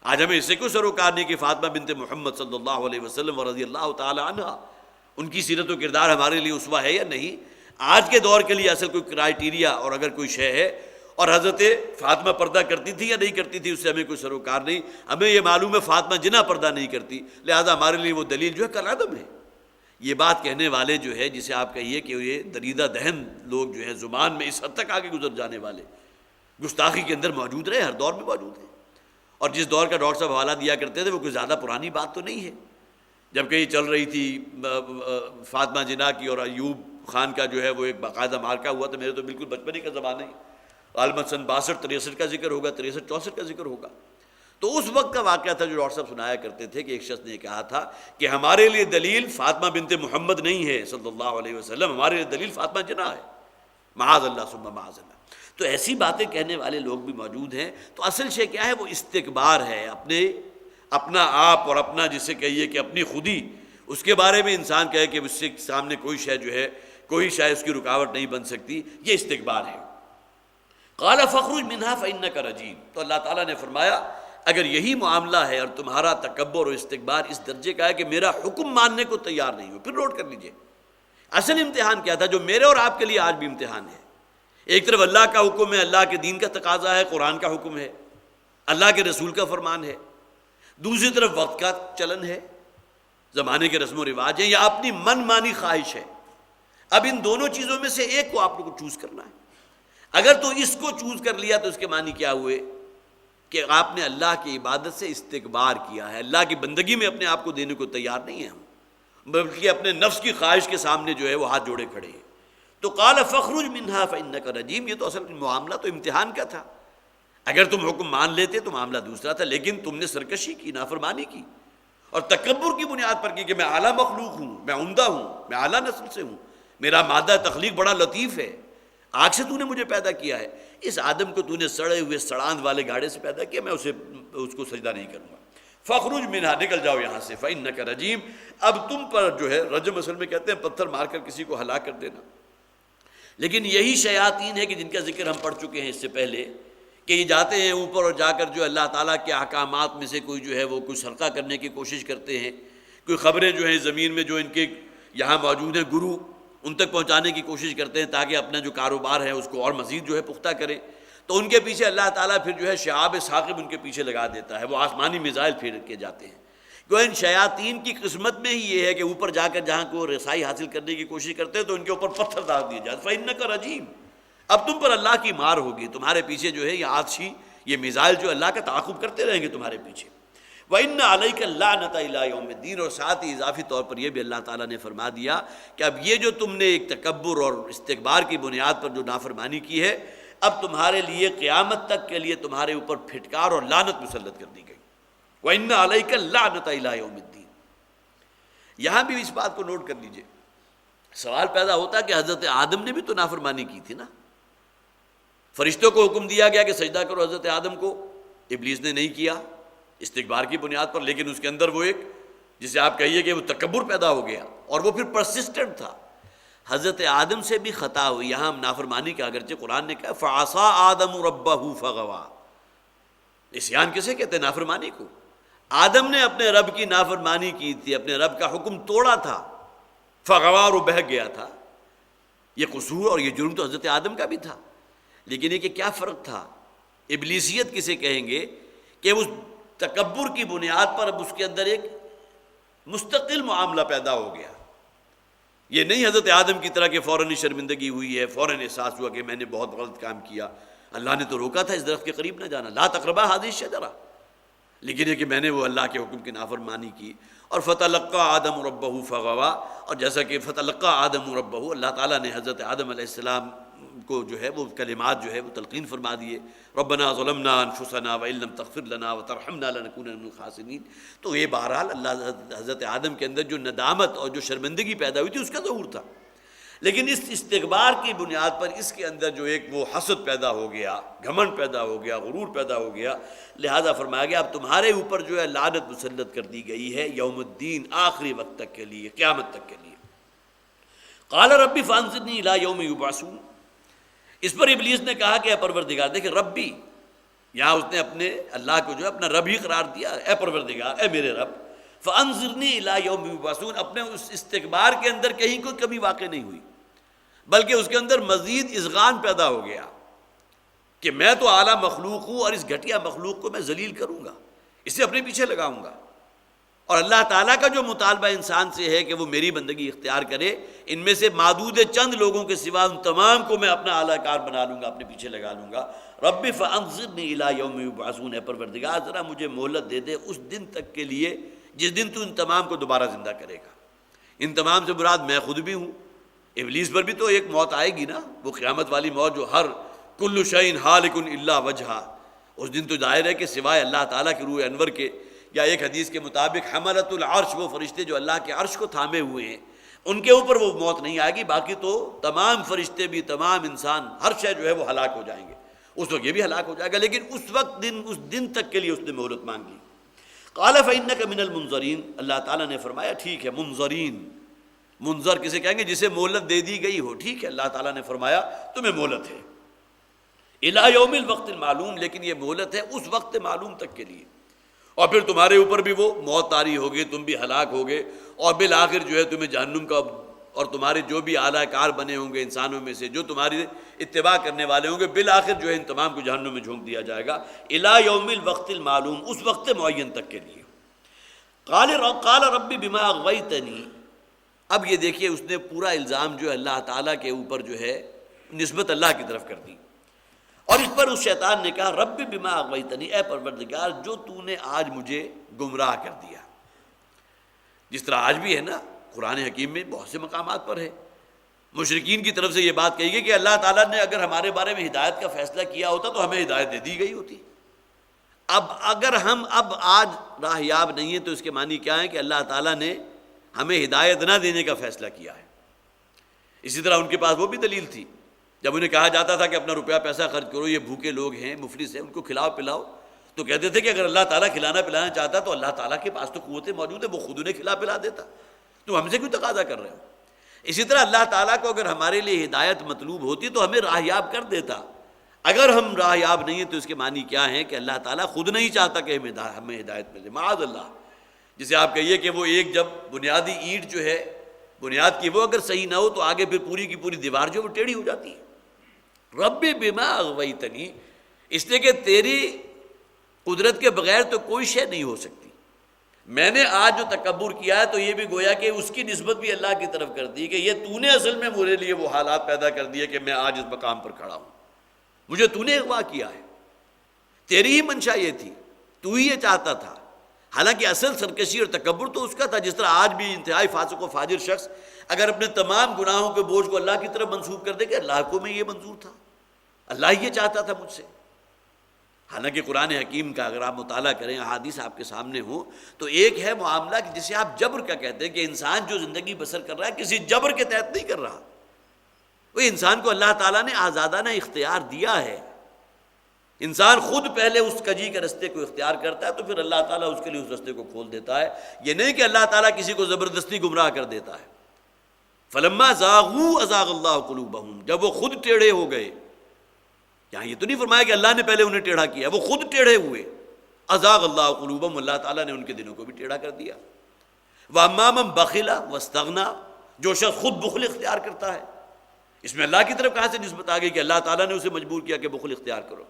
آج ہمیں اس سے کوئی سروکار نہیں کہ فاطمہ بنت محمد صلی اللہ علیہ وسلم ورضی اللہ تعالی عنہ، ان کی سیرت و کردار ہمارے لیے اسوہ ہے یا نہیں۔ آج کے دور کے لیے اصل کوئی کرائیٹیریا اور اگر کوئی شے ہے، اور حضرت فاطمہ پردہ کرتی تھی یا نہیں کرتی تھی، اس سے ہمیں کوئی سروکار نہیں، ہمیں یہ معلوم ہے فاطمہ جناح پردہ نہیں کرتی، لہذا ہمارے لیے وہ دلیل جو ہے کالعدم ہے۔ یہ بات کہنے والے جو ہے، جسے آپ کہیے کہ یہ دریدہ دہن لوگ جو ہیں زبان میں اس حد تک آگے گزر جانے والے، گستاخی کے اندر موجود رہے، ہر دور میں موجود ہیں، اور جس دور کا ڈاکٹر صاحب حوالہ دیا کرتے تھے وہ کوئی زیادہ پرانی بات تو نہیں ہے۔ جب کہ یہ چل رہی تھی فاطمہ جناح کی اور ایوب خان کا جو ہے وہ ایک باقاعدہ مارکا ہوا تھا، میرے تو بالکل بچپنے کا زمانہ ہی، غالباً سن 62-63 کا ذکر ہوگا، 63-64 کا ذکر ہوگا۔ تو اس وقت کا واقعہ تھا جو ڈاکٹر صاحب سنایا کرتے تھے کہ ایک شخص نے کہا تھا کہ ہمارے لیے دلیل فاطمہ بنت محمد نہیں ہے صلی اللہ علیہ وسلم، ہمارے لیے دلیل فاطمہ جناح ہے، معاذ اللہ ثم معاذ اللہ۔ تو ایسی باتیں کہنے والے لوگ بھی موجود ہیں۔ تو اصل شے کیا ہے؟ وہ استکبار ہے، اپنا آپ اور اپنا جسے کہیے کہ اپنی خودی، اس کے بارے میں انسان کہے کہ اس سے سامنے کوئی شے جو ہے، کوئی شے اس کی رکاوٹ نہیں بن سکتی، یہ استکبار ہے۔ قال فاخرج منها فانك رجیم، تو اللہ تعالیٰ نے فرمایا اگر یہی معاملہ ہے اور تمہارا تکبر اور استکبار اس درجے کا ہے کہ میرا حکم ماننے کو تیار نہیں ہو، پھر نوٹ کر لیجئے اصل امتحان کیا تھا جو میرے اور آپ کے لیے آج بھی امتحان ہے۔ ایک طرف اللہ کا حکم ہے، اللہ کے دین کا تقاضا ہے، قرآن کا حکم ہے، اللہ کے رسول کا فرمان ہے، دوسری طرف وقت کا چلن ہے، زمانے کے رسم و رواج ہیں، یا اپنی من مانی خواہش ہے۔ اب ان دونوں چیزوں میں سے ایک کو آپ کو چوز کرنا ہے۔ اگر تو اس کو چوز کر لیا تو اس کے معنی کیا ہوئے کہ آپ نے اللہ کی عبادت سے استکبار کیا ہے، اللہ کی بندگی میں اپنے آپ کو دینے کو تیار نہیں ہیں ہم، بلکہ اپنے نفس کی خواہش کے سامنے جو ہے وہ ہاتھ جوڑے کھڑے ہیں۔ تو قال فاخرج منها فانك رجیم، یہ تو اصل معاملہ تو امتحان کا تھا۔ اگر تم حکم مان لیتے تو معاملہ دوسرا تھا، لیکن تم نے سرکشی کی، نافرمانی کی، اور تکبر کی بنیاد پر کی کہ میں اعلیٰ مخلوق ہوں، میں عمدہ ہوں، میں اعلیٰ نسل سے ہوں، میرا مادہ تخلیق بڑا لطیف ہے، آگ سے تو نے مجھے پیدا کیا ہے، اس آدم کو تو نے سڑے ہوئے سڑاند والے گاڑے سے پیدا کیا، میں اس کو سجدہ نہیں کروں گا۔ فاخرج منها، نکل جاؤ یہاں سے، فانک رجیم، اب تم پر جو ہے رجم اصل میں کہتے ہیں پتھر مار کر کسی کو ہلاک کر دینا۔ لیکن یہی شیاطین ہے کہ جن کا ذکر ہم پڑھ چکے ہیں اس سے پہلے، کہ یہ جاتے ہیں اوپر اور جا کر جو اللہ تعالیٰ کے احکامات میں سے کوئی جو ہے وہ کوئی سرقہ کرنے کی کوشش کرتے ہیں، کوئی خبریں جو ہیں زمین میں جو ان کے یہاں موجود ہیں گرو، ان تک پہنچانے کی کوشش کرتے ہیں تاکہ اپنا جو کاروبار ہے اس کو اور مزید جو ہے پختہ کریں۔ تو ان کے پیچھے اللہ تعالیٰ پھر جو ہے شہاب ثاقب ان کے پیچھے لگا دیتا ہے، وہ آسمانی میزائل پھیر کے جاتے ہیں۔ تو ان شیاطین کی قسمت میں ہی یہ ہے کہ اوپر جا کر جہاں کو رسائی حاصل کرنے کی کوشش کرتے ہیں تو ان کے اوپر پتھر ڈال دیے جاتے ہیں۔ فَإِنَّكَ رَجِيمٌ، اب تم پر اللہ کی مار ہوگی، تمہارے پیچھے جو ہے یہ آتشی، یہ میزائل جو اللہ کا تعاقب کرتے رہیں گے تمہارے پیچھے۔ وَإِنَّ عَلَيْكَ اللَّعْنَةَ إِلَىٰ يَوْمِ الدِّينِ، اور ساتھ ہی اضافی طور پر یہ بھی اللہ تعالیٰ نے فرما دیا کہ اب یہ جو تم نے ایک تکبر اور استکبار کی بنیاد پر جو نافرمانی کی ہے، اب تمہارے لیے قیامت تک کے لیے تمہارے اوپر پھٹکار اور لعنت مسلط کر دی گئی۔ وَإِنَّ عَلَيْكَ اللَّعْنَةَ إِلَىٰ يَوْمِ الدِّينِ، یہاں بھی اس بات کو نوٹ کر لیجئے، سوال پیدا ہوتا ہے کہ حضرت آدم نے بھی تو نافرمانی کی تھی نا، فرشتوں کو حکم دیا گیا کہ سجدہ کرو حضرت آدم کو، ابلیس نے نہیں کیا استکبار کی بنیاد پر، لیکن اس کے اندر وہ ایک جسے آپ کہیے کہ وہ تکبر پیدا ہو گیا، اور وہ پھر پرسسٹنٹ تھا۔ حضرت آدم سے بھی خطا ہوئی، یہاں نافرمانی کا اگرچہ قرآن نے کہا فعصى آدم ربہ فغوا، عصیان کسے کہتے ہیں؟ نافرمانی کو۔ آدم نے اپنے رب کی نافرمانی کی تھی، اپنے رب کا حکم توڑا تھا، فغوا، اور بہک گیا تھا۔ یہ قصور اور یہ جرم تو حضرت آدم کا بھی تھا، لیکن یہ کہ کیا فرق تھا؟ ابلیسیت کسے کہیں گے کہ اس تکبر کی بنیاد پر اب اس کے اندر ایک مستقل معاملہ پیدا ہو گیا۔ یہ نہیں حضرت آدم کی طرح کہ فوراً شرمندگی ہوئی ہے، فوراً احساس ہوا کہ میں نے بہت غلط کام کیا، اللہ نے تو روکا تھا اس درخت کے قریب نہ جانا، لا تقربا هذه الشجرہ، لیکن یہ کہ میں نے وہ اللہ کے حکم کی نافرمانی کی. اور فتلقى آدم ربہ فغوا، اور جیسا کہ فتلقى آدم ربہ، اللہ تعالیٰ نے حضرت آدم علیہ السلام کو جو ہے وہ کلمات جو ہے وہ تلقین فرما دیے، ربنا ظلمنا انفسنا وان لم تغفر لنا وترحمنا لنکونن من الخاسرین. تو یہ بہرحال اللہ حضرت آدم کے اندر جو ندامت اور جو شرمندگی پیدا ہوئی تھی اس کا ظہور تھا، لیکن اس استکبار کی بنیاد پر اس کے اندر جو ایک وہ حسد پیدا ہو گیا، گھمنڈ پیدا ہو گیا، غرور پیدا ہو گیا، لہذا فرمایا گیا اب تمہارے اوپر جو ہے لعنت مسلط کر دی گئی ہے یوم الدین، آخری وقت تک کے لیے، قیامت تک کے لیے. قال ربی فانظرنی الی یوم یبعثون. اس پر ابلیس نے کہا کہ اے پروردگار، دیکھیں ربی، یہاں اس نے اپنے اللہ کو جو ہے اپنا رب ہی قرار دیا، اے پروردگار، اے میرے رب. فانظرنی الی یوم یبعثون، اپنے اس استکبار کے اندر کہیں کوئی کمی واقع نہیں ہوئی، بلکہ اس کے اندر مزید اذعان پیدا ہو گیا کہ میں تو اعلیٰ مخلوق ہوں اور اس گھٹیا مخلوق کو میں ذلیل کروں گا، اسے اپنے پیچھے لگاؤں گا. اور اللہ تعالیٰ کا جو مطالبہ انسان سے ہے کہ وہ میری بندگی اختیار کرے، ان میں سے معدود چند لوگوں کے سوا ان تمام کو میں اپنا اعلیٰ کار بنا لوں گا، اپنے پیچھے لگا لوں گا. رب فانظرنی الی یوم یبعثون، اے پروردگار ذرا مجھے مہلت دے دے اس دن تک کے لیے جس دن تو ان تمام کو دوبارہ زندہ کرے گا. ان تمام سے مراد میں خود بھی ہوں، ابلیس پر بھی تو ایک موت آئے گی نا، وہ قیامت والی موت جو ہر کل شیء ہالک الا وجہہ. اس دن تو ظاہر ہے کہ سوائے اللہ تعالیٰ کے روح انور کے، یا ایک حدیث کے مطابق حملۃ العرش، وہ فرشتے جو اللہ کے عرش کو تھامے ہوئے ہیں، ان کے اوپر وہ موت نہیں آئے گی. باقی تو تمام فرشتے بھی، تمام انسان، ہر شے جو ہے وہ ہلاک ہو جائیں گے. اس وقت یہ بھی ہلاک ہو جائے گا، لیکن اس دن تک کے لیے اس نے مہلت مانگ لی. قال فإنک من المنظرین، اللہ تعالیٰ نے فرمایا ٹھیک ہے، منظرین، منظر کسے کہیں گے؟ جسے مہلت دے دی گئی ہو. ٹھیک ہے، اللہ تعالیٰ نے فرمایا تمہیں مہلت ہے الی یوم الوقت المعلوم، لیکن یہ مہلت ہے اس وقت معلوم تک کے لیے. اور پھر تمہارے اوپر بھی وہ موت طاری ہوگی، تم بھی ہلاک ہوگے، اور بالآخر جو ہے تمہیں جہنم کا، اور تمہارے جو بھی اعلیٰ کار بنے ہوں گے انسانوں میں سے، جو تمہاری اتباع کرنے والے ہوں گے، بالآخر جو ہے ان تمام کو جہنم میں جھونک دیا جائے گا. الی یوم الوقت المعلوم، اس وقت معین تک کے لیے. قال رب بما اغویتنی. اب یہ دیکھیے اس نے پورا الزام جو ہے اللہ تعالیٰ کے اوپر جو ہے نسبت اللہ کی طرف کر دی، اور اس پر اس شیطان نے کہا رب بما اغویتنی، اے پروردگار جو تو نے آج مجھے گمراہ کر دیا. جس طرح آج بھی ہے نا، قرآن حکیم میں بہت سے مقامات پر ہے مشرکین کی طرف سے یہ بات کہی گئی کہ اللہ تعالیٰ نے اگر ہمارے بارے میں ہدایت کا فیصلہ کیا ہوتا تو ہمیں ہدایت دے دی گئی ہوتی. اب اگر ہم اب آج راہ یاب نہیں ہیں تو اس کے معنی کیا ہے کہ اللہ تعالیٰ نے ہمیں ہدایت نہ دینے کا فیصلہ کیا ہے. اسی طرح ان کے پاس وہ بھی دلیل تھی، جب انہیں کہا جاتا تھا کہ اپنا روپیہ پیسہ خرچ کرو، یہ بھوکے لوگ ہیں، مفلس ہیں، ان کو کھلاؤ پلاؤ، تو کہتے تھے کہ اگر اللہ تعالیٰ کھلانا پلانا چاہتا تو اللہ تعالیٰ کے پاس تو قوتیں موجود ہیں، وہ خود انہیں کھلا پلا دیتا، تو ہم سے کیوں تقاضا کر رہے ہو. اسی طرح اللہ تعالیٰ کو اگر ہمارے لیے ہدایت مطلوب ہوتی تو ہمیں راہ یاب کر دیتا. اگر ہم راہ یاب نہیں ہیں تو اس کے معنی کیا ہے کہ اللہ تعالیٰ خود نہیں چاہتا کہ ہمیں ہدایت ملے، معاذ اللہ. جسے آپ کہیے کہ وہ ایک جب بنیادی اینٹ جو ہے بنیاد کی وہ اگر صحیح نہ ہو تو آگے پھر پوری کی پوری دیوار جو وہ ٹیڑھی ہو جاتی ہے. رب بما اغویتنی، اس لیے کہ تیری قدرت کے بغیر تو کوئی شے نہیں ہو سکتی. میں نے آج جو تکبر کیا ہے تو یہ بھی گویا کہ اس کی نسبت بھی اللہ کی طرف کر دی کہ یہ تو نے اصل میں میرے لیے وہ حالات پیدا کر دیے کہ میں آج اس مقام پر کھڑا ہوں. مجھے تو نے اغوا کیا ہے، تیری ہی منشا یہ تھی، تو ہی یہ چاہتا تھا. حالانکہ اصل سرکشی اور تکبر تو اس کا تھا. جس طرح آج بھی انتہائی فاسق و فاجر شخص اگر اپنے تمام گناہوں کے بوجھ کو اللہ کی طرف منسوب کر دے کہ اللہ کو میں یہ منظور تھا، اللہ یہ چاہتا تھا مجھ سے. حالانکہ قرآن حکیم کا اگر آپ مطالعہ کریں، احادیث آپ کے سامنے ہوں، تو ایک ہے معاملہ کہ جسے آپ جبر کا کہتے ہیں کہ انسان جو زندگی بسر کر رہا ہے کسی جبر کے تحت نہیں کر رہا. وہ انسان کو اللہ تعالیٰ نے آزادانہ اختیار دیا ہے. انسان خود پہلے اس کجی کے رستے کو اختیار کرتا ہے تو پھر اللہ تعالیٰ اس کے لیے اس رستے کو کھول دیتا ہے. یہ نہیں کہ اللہ تعالیٰ کسی کو زبردستی گمراہ کر دیتا ہے. فلما زاغوا ازاغ اللہ قلوبہم، جب وہ خود ٹیڑھے ہو گئے. یہاں یہ تو نہیں فرمایا کہ اللہ نے پہلے انہیں ٹیڑھا کیا، وہ خود ٹیڑھے ہوئے. ازاغ اللہ قلوبہم، اللہ تعالیٰ نے ان کے دلوں کو بھی ٹیڑھا کر دیا. واما من بخل واستغنى، جو شخص خود بخل اختیار کرتا ہے، اس میں اللہ کی طرف کہاں سے نسبت آ گئی کہ اللہ تعالیٰ نے اسے مجبور کیا کہ بخل اختیار کرو.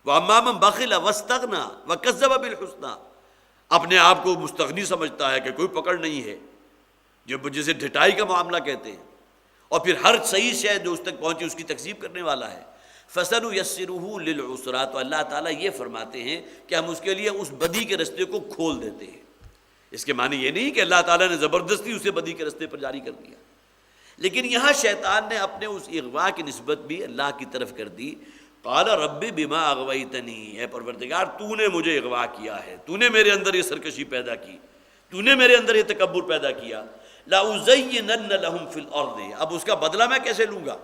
واما من بخل واستغنى وكذب بالحسنى، اپنے آپ کو مستغنی سمجھتا ہے کہ کوئی پکڑ نہیں ہے، جسے ڈھٹائی کا معاملہ کہتے ہیں، اور پھر ہر صحیح شے جو اس تک پہنچی اس کی تکذیب کرنے والا ہے. فَسَنُيَسِّرُهُ لِلْعُسْرَىٰ، تو اللہ تعالیٰ یہ فرماتے ہیں کہ ہم اس کے لیے اس بدی کے رستے کو کھول دیتے ہیں۔ اس کے معنی یہ نہیں کہ اللہ تعالیٰ نے زبردستی اسے بدی کے رستے پر جاری کر دیا، لیکن یہاں شیطان نے اپنے اس اغوا کی نسبت بھی اللہ کی طرف کر دی۔ قال رب بما اغویتنی، اے پروردگار تو نے مجھے اغوا کیا ہے، تو نے میرے اندر یہ سرکشی پیدا کی، تو نے میرے اندر یہ تکبر پیدا کیا۔ لَأُزَيِّنَنَّ لَهُمْ فِي الْأَرْضِ، اب اس کا بدلہ میں کیسے لوں گا؟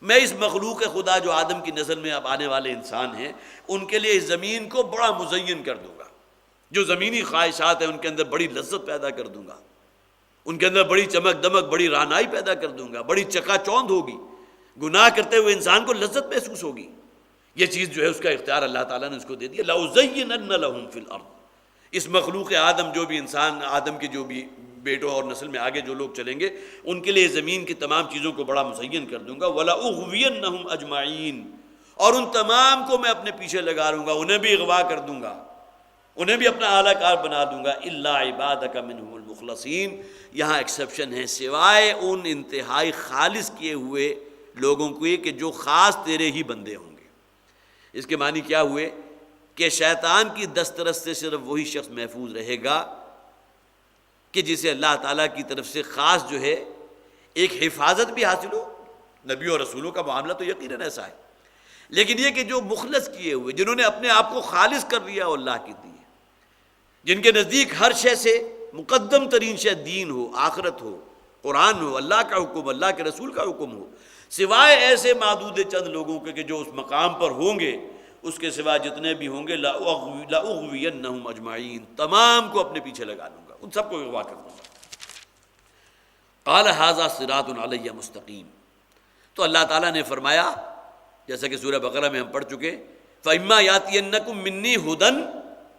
میں اس مخلوق خدا جو آدم کی نسل میں اب آنے والے انسان ہیں، ان کے لیے اس زمین کو بڑا مزین کر دوں گا، جو زمینی خواہشات ہیں ان کے اندر بڑی لذت پیدا کر دوں گا، ان کے اندر بڑی چمک دمک، بڑی رعنائی پیدا کر دوں گا، بڑی چکا چوند ہوگی، گناہ کرتے ہوئے انسان کو لذت محسوس ہوگی۔ یہ چیز جو ہے اس کا اختیار اللہ تعالیٰ نے اس کو دے دیا۔ لَأُزَيِّنَنَّ لَهُمْ فِي الْأَرْضِ، اس مخلوق آدم جو بھی انسان، آدم کے جو بھی بیٹوں اور نسل میں آگے جو لوگ چلیں گے، ان کے لیے زمین کی تمام چیزوں کو بڑا مزین کر دوں گا۔ وَلَأُغْوِيَنَّهُمْ أَجْمَعِينَ، اور ان تمام کو میں اپنے پیچھے لگا لوں گا، انہیں بھی اغوا کر دوں گا، انہیں بھی اپنا اعلیٰ کار بنا دوں گا۔ إِلَّا عِبَادَكَ مِنْهُمُ الْمُخْلَصِينَ، یہاں ایکسیپشن ہے، سوائے ان انتہائی خالص کیے ہوئے لوگوں کو کہ جو خاص تیرے ہی بندے ہوں گے۔ اس کے معنی کیا ہوئے کہ شیطان کی دسترس سے صرف وہی شخص محفوظ رہے گا کہ جسے اللہ تعالیٰ کی طرف سے خاص جو ہے ایک حفاظت بھی حاصل ہو۔ نبی اور رسولوں کا معاملہ تو یقیناً ایسا ہے، لیکن یہ کہ جو مخلص کیے ہوئے، جنہوں نے اپنے آپ کو خالص کر لیا اور اللہ کی دی، جن کے نزدیک ہر شے سے مقدم ترین شے دین ہو، آخرت ہو، قرآن ہو، اللہ کا حکم، اللہ کے رسول کا حکم ہو، سوائے ایسے معدود چند لوگوں کے کہ جو اس مقام پر ہوں گے، اس کے سوا جتنے بھی ہوں گے لَأُغْوِيَنَّهُمْ أَجْمَعِينَ، تمام کو اپنے پیچھے لگا لوں گا، ان سب کو اغوا کر دوں گا۔ قَالَ هَذَا صِرَاطٌ عَلَيَّ مُسْتَقِيمٌ، تو اللہ تعالیٰ نے فرمایا، جیسا کہ سورہ بقرہ میں ہم پڑھ چکے، فَإِمَّا يَأْتِيَنَّكُم مِّنِّي هُدًى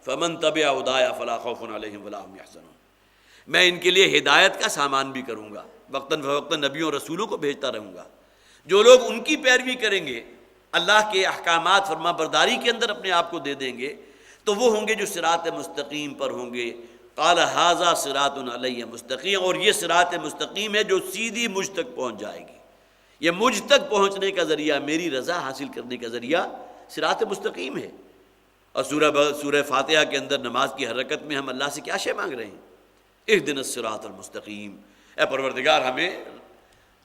فَمَن تَبِعَ هُدَايَ فَلَا خَوْفٌ عَلَيْهِمْ وَلَا هُمْ يَحْزَنُونَ، میں ان کے لیے ہدایت کا سامان بھی کروں گا، وقتاً فوقتاً نبیوں اور رسولوں کو بھیجتا رہوں گا۔ جو لوگ ان کی پیروی کریں گے، اللہ کے احکامات فرما برداری کے اندر اپنے آپ کو دے دیں گے، تو وہ ہوں گے جو صراط مستقیم پر ہوں گے۔ قال ھذا صراط علی مستقیم، اور یہ صراط مستقیم ہے جو سیدھی مجھ تک پہنچ جائے گی۔ یہ مجھ تک پہنچنے کا ذریعہ، میری رضا حاصل کرنے کا ذریعہ صراط مستقیم ہے۔ اور سورہ فاتحہ کے اندر نماز کی حرکت میں ہم اللہ سے کیا شے مانگ رہے ہیں؟ اہدنا الصراط المستقیم، اے پروردگار ہمیں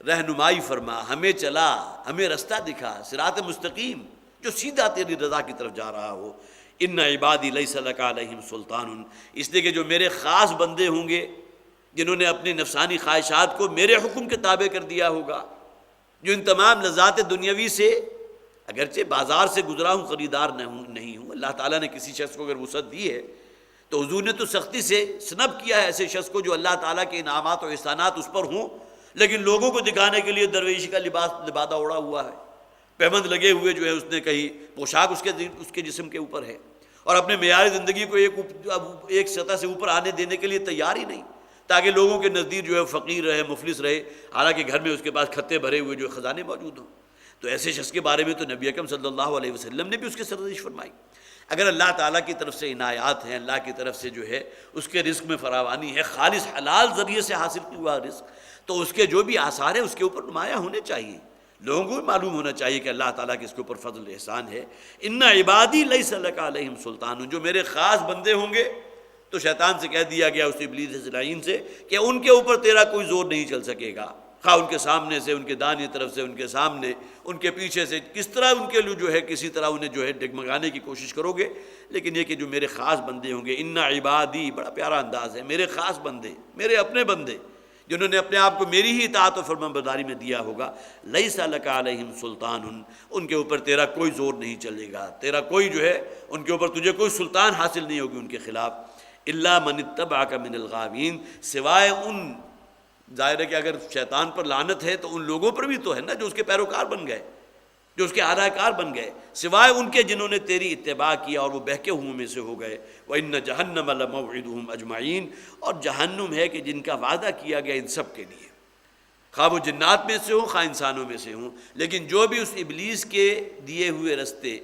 رہنمائی فرما، ہمیں چلا، ہمیں رستہ دکھا، صراط مستقیم جو سیدھا تیری رضا کی طرف جا رہا ہو۔ ان عبادی لیس لک علیہم سلطان، اس لیے کہ جو میرے خاص بندے ہوں گے، جنہوں نے اپنی نفسانی خواہشات کو میرے حکم کے تابع کر دیا ہوگا، جو ان تمام لذات دنیاوی سے اگرچہ بازار سے گزرا ہوں، خریدار نہیں ہوں، اللہ تعالیٰ نے کسی شخص کو اگر وسعت دی ہے تو حضور نے تو سختی سے سنب کیا ہے ایسے شخص کو جو اللہ تعالیٰ کے انعامات اور احسانات اس پر ہوں، لیکن لوگوں کو دکھانے کے لیے درویشی کا لبادہ اڑا ہوا ہے، پہبند لگے ہوئے جو ہے، اس نے کہیں پوشاک اس کے جسم کے اوپر ہے، اور اپنے معیار زندگی کو ایک سطح سے اوپر آنے دینے کے لیے تیار ہی نہیں، تاکہ لوگوں کے نزدیک جو ہے فقیر رہے، مفلس رہے، حالانکہ گھر میں اس کے پاس کھتے بھرے ہوئے جو خزانے موجود ہوں۔ تو ایسے شخص کے بارے میں تو نبی اکرم صلی اللہ علیہ وسلم نے بھی اس کی سرزنش فرمائی۔ اگر اللہ تعالیٰ کی طرف سے عنایات ہیں، اللہ کی طرف سے جو ہے اس کے رزق میں فراوانی ہے، خالص حلال ذریعے سے حاصل ہوا رزق، تو اس کے جو بھی آثار ہیں اس کے اوپر نمایاں ہونے چاہیے، لوگوں کو بھی معلوم ہونا چاہیے کہ اللہ تعالیٰ کے اس کے اوپر فضل احسان ہے۔ ان عبادی لیس لک علیہم سلطان، جو میرے خاص بندے ہوں گے، تو شیطان سے کہہ دیا گیا، اس ابلیس لعین سے، کہ ان کے اوپر تیرا کوئی زور نہیں چل سکے گا، خواہ ان کے سامنے سے، ان کے دائیں طرف سے، ان کے سامنے، ان کے پیچھے سے، کس طرح ان کے لیے جو ہے کسی طرح انہیں جو ہے ڈگمگانے کی کوشش کرو گے، لیکن یہ کہ جو میرے خاص بندے ہوں گے، ان عبادی، بڑا پیارا انداز ہے، میرے خاص بندے، میرے اپنے بندے، جنہوں نے اپنے آپ کو میری ہی اطاعت و فرمانبرداری میں دیا ہوگا، لیس لک علیہم سلطان، ان کے اوپر تیرا کوئی زور نہیں چلے گا، تیرا کوئی جو ہے ان کے اوپر تجھے کوئی سلطان حاصل نہیں ہوگی ان کے خلاف۔ الا من اتبعک من الغاوین، سوائے ان، ظاہر ہے کہ اگر شیطان پر لعنت ہے تو ان لوگوں پر بھی تو ہے نا جو اس کے پیروکار بن گئے، جو اس کے آراء کار بن گئے، سوائے ان کے جنہوں نے تیری اتباع کیا اور وہ بہکے ہوئوں میں سے ہو گئے۔ وَإِنَّ جَهَنَّمَ لَمَوْعِدُهُمْ أَجْمَعِينَ، اور جہنم ہے کہ جن کا وعدہ کیا گیا ان سب کے لیے، خواہ وہ جنات میں سے ہوں، خواہ انسانوں میں سے ہوں، لیکن جو بھی اس ابلیس کے دیے ہوئے رستے،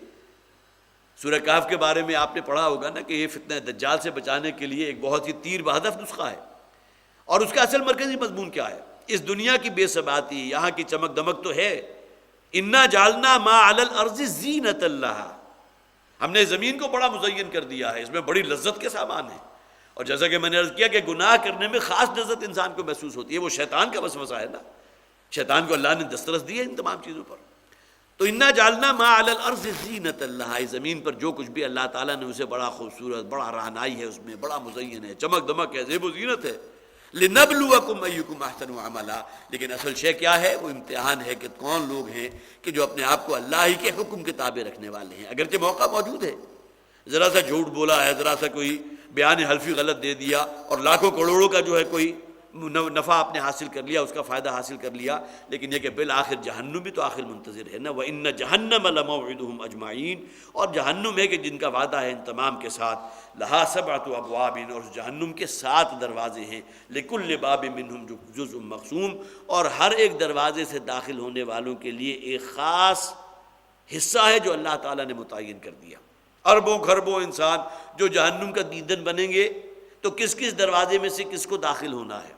سورہ کہف کے بارے میں آپ نے پڑھا ہوگا نا کہ یہ فتنہ دجال سے بچانے کے لیے ایک بہت ہی تیر بہدف نسخہ ہے، اور اس کا اصل مرکزی مضمون کیا ہے؟ اس دنیا کی بے ثباتی، یہاں کی چمک دمک تو ہے، انا جعلنا ما علی الارض زینۃ لہا، ہم نے زمین کو بڑا مزین کر دیا ہے، اس میں بڑی لذت کے سامان ہیں. اور جیسا کہ میں نے عرض کیا کہ گناہ کرنے میں خاص لذت انسان کو محسوس ہوتی ہے، وہ شیطان کا وسوسہ ہے نا، شیطان کو اللہ نے دسترس دی ہے ان تمام چیزوں پر. تو انا جعلنا ما علی الارض زینۃ لہا، زمین پر جو کچھ بھی اللہ تعالیٰ نے اسے بڑا خوبصورت، بڑا رہنائی ہے، اس میں بڑا مزین ہے، چمک دمک ہے، زیب و زینت ہے. لنبلوکم ایکم احسن عملا، لیکن اصل شے کیا ہے؟ وہ امتحان ہے کہ کون لوگ ہیں کہ جو اپنے آپ کو اللہ ہی کے حکم کے تابع رکھنے والے ہیں. اگرچہ موقع موجود ہے، ذرا سا جھوٹ بولا ہے، ذرا سا کوئی بیان حلفی غلط دے دیا اور لاکھوں کروڑوں کا جو ہے کوئی نفع آپ نے حاصل کر لیا، اس کا فائدہ حاصل کر لیا، لیکن یہ کہ بالآخر جہنم بھی تو آخر منتظر ہے نا. وَإِنَّ جَهَنَّمَ لَمَوْعِدُهُمْ أَجْمَعِينَ، اور جہنم ہے کہ جن کا وعدہ ہے ان تمام کے ساتھ. لَهَا سَبْعَةُ أَبْوَابٍ، اور اس جہنم کے 7 دروازے ہیں. لِكُلِّ بَابٍ مِّنْهُمْ جُزْءٌ مَّقْسُومٌ، اور ہر ایک دروازے سے داخل ہونے والوں کے لیے ایک خاص حصہ ہے جو اللہ تعالیٰ نے متعین کر دیا. اربوں خربوں انسان جو جہنم کا دیدن بنیں گے تو کس کس دروازے میں سے کس کو داخل ہونا ہے،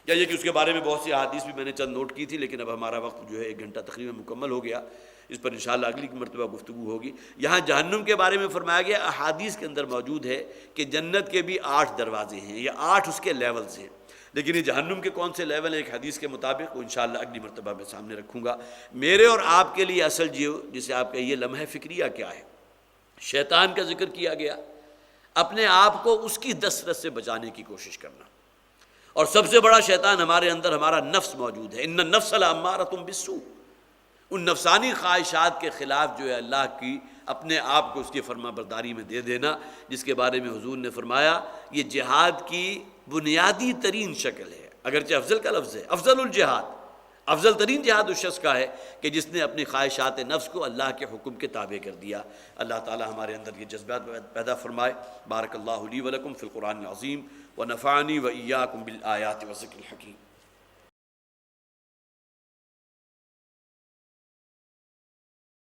یا یہ کہ اس کے بارے میں بہت سی احادیث بھی میں نے چند نوٹ کی تھی، لیکن اب ہمارا وقت جو ہے 1 گھنٹہ تقریباً مکمل ہو گیا، اس پر انشاءاللہ اگلی مرتبہ گفتگو ہوگی. یہاں جہنم کے بارے میں فرمایا گیا، احادیث کے اندر موجود ہے کہ جنت کے بھی 8 دروازے ہیں، یا 8 اس کے لیولز ہیں، لیکن یہ جہنم کے کون سے لیول ہیں ایک حدیث کے مطابق وہ انشاءاللہ اگلی مرتبہ میں سامنے رکھوں گا. میرے اور آپ کے لیے اصل جسے آپ کہیے لمحہ فکریہ کیا ہے؟ شیطان کا ذکر کیا گیا، اپنے آپ کو اس کی دسترس سے بچانے کی کوشش کرنا. اور سب سے بڑا شیطان ہمارے اندر ہمارا نفس موجود ہے. ان النفس لامارۃ بالسوء، ان نفسانی خواہشات کے خلاف جو ہے اللہ کی اپنے آپ کو اس کی فرما برداری میں دے دینا، جس کے بارے میں حضور نے فرمایا یہ جہاد کی بنیادی ترین شکل ہے. اگرچہ افضل کا لفظ ہے، افضل الجہاد، افضل ترین جہاد اس شخص کا ہے کہ جس نے اپنی خواہشات نفس کو اللہ کے حکم کے تابع کر دیا. اللہ تعالی ہمارے اندر یہ جذبات پیدا فرمائے. بارک اللہ لی ولکم فی القرآن العظیم ونفعنی وإیاکم بالآیات والذکر الحکیم.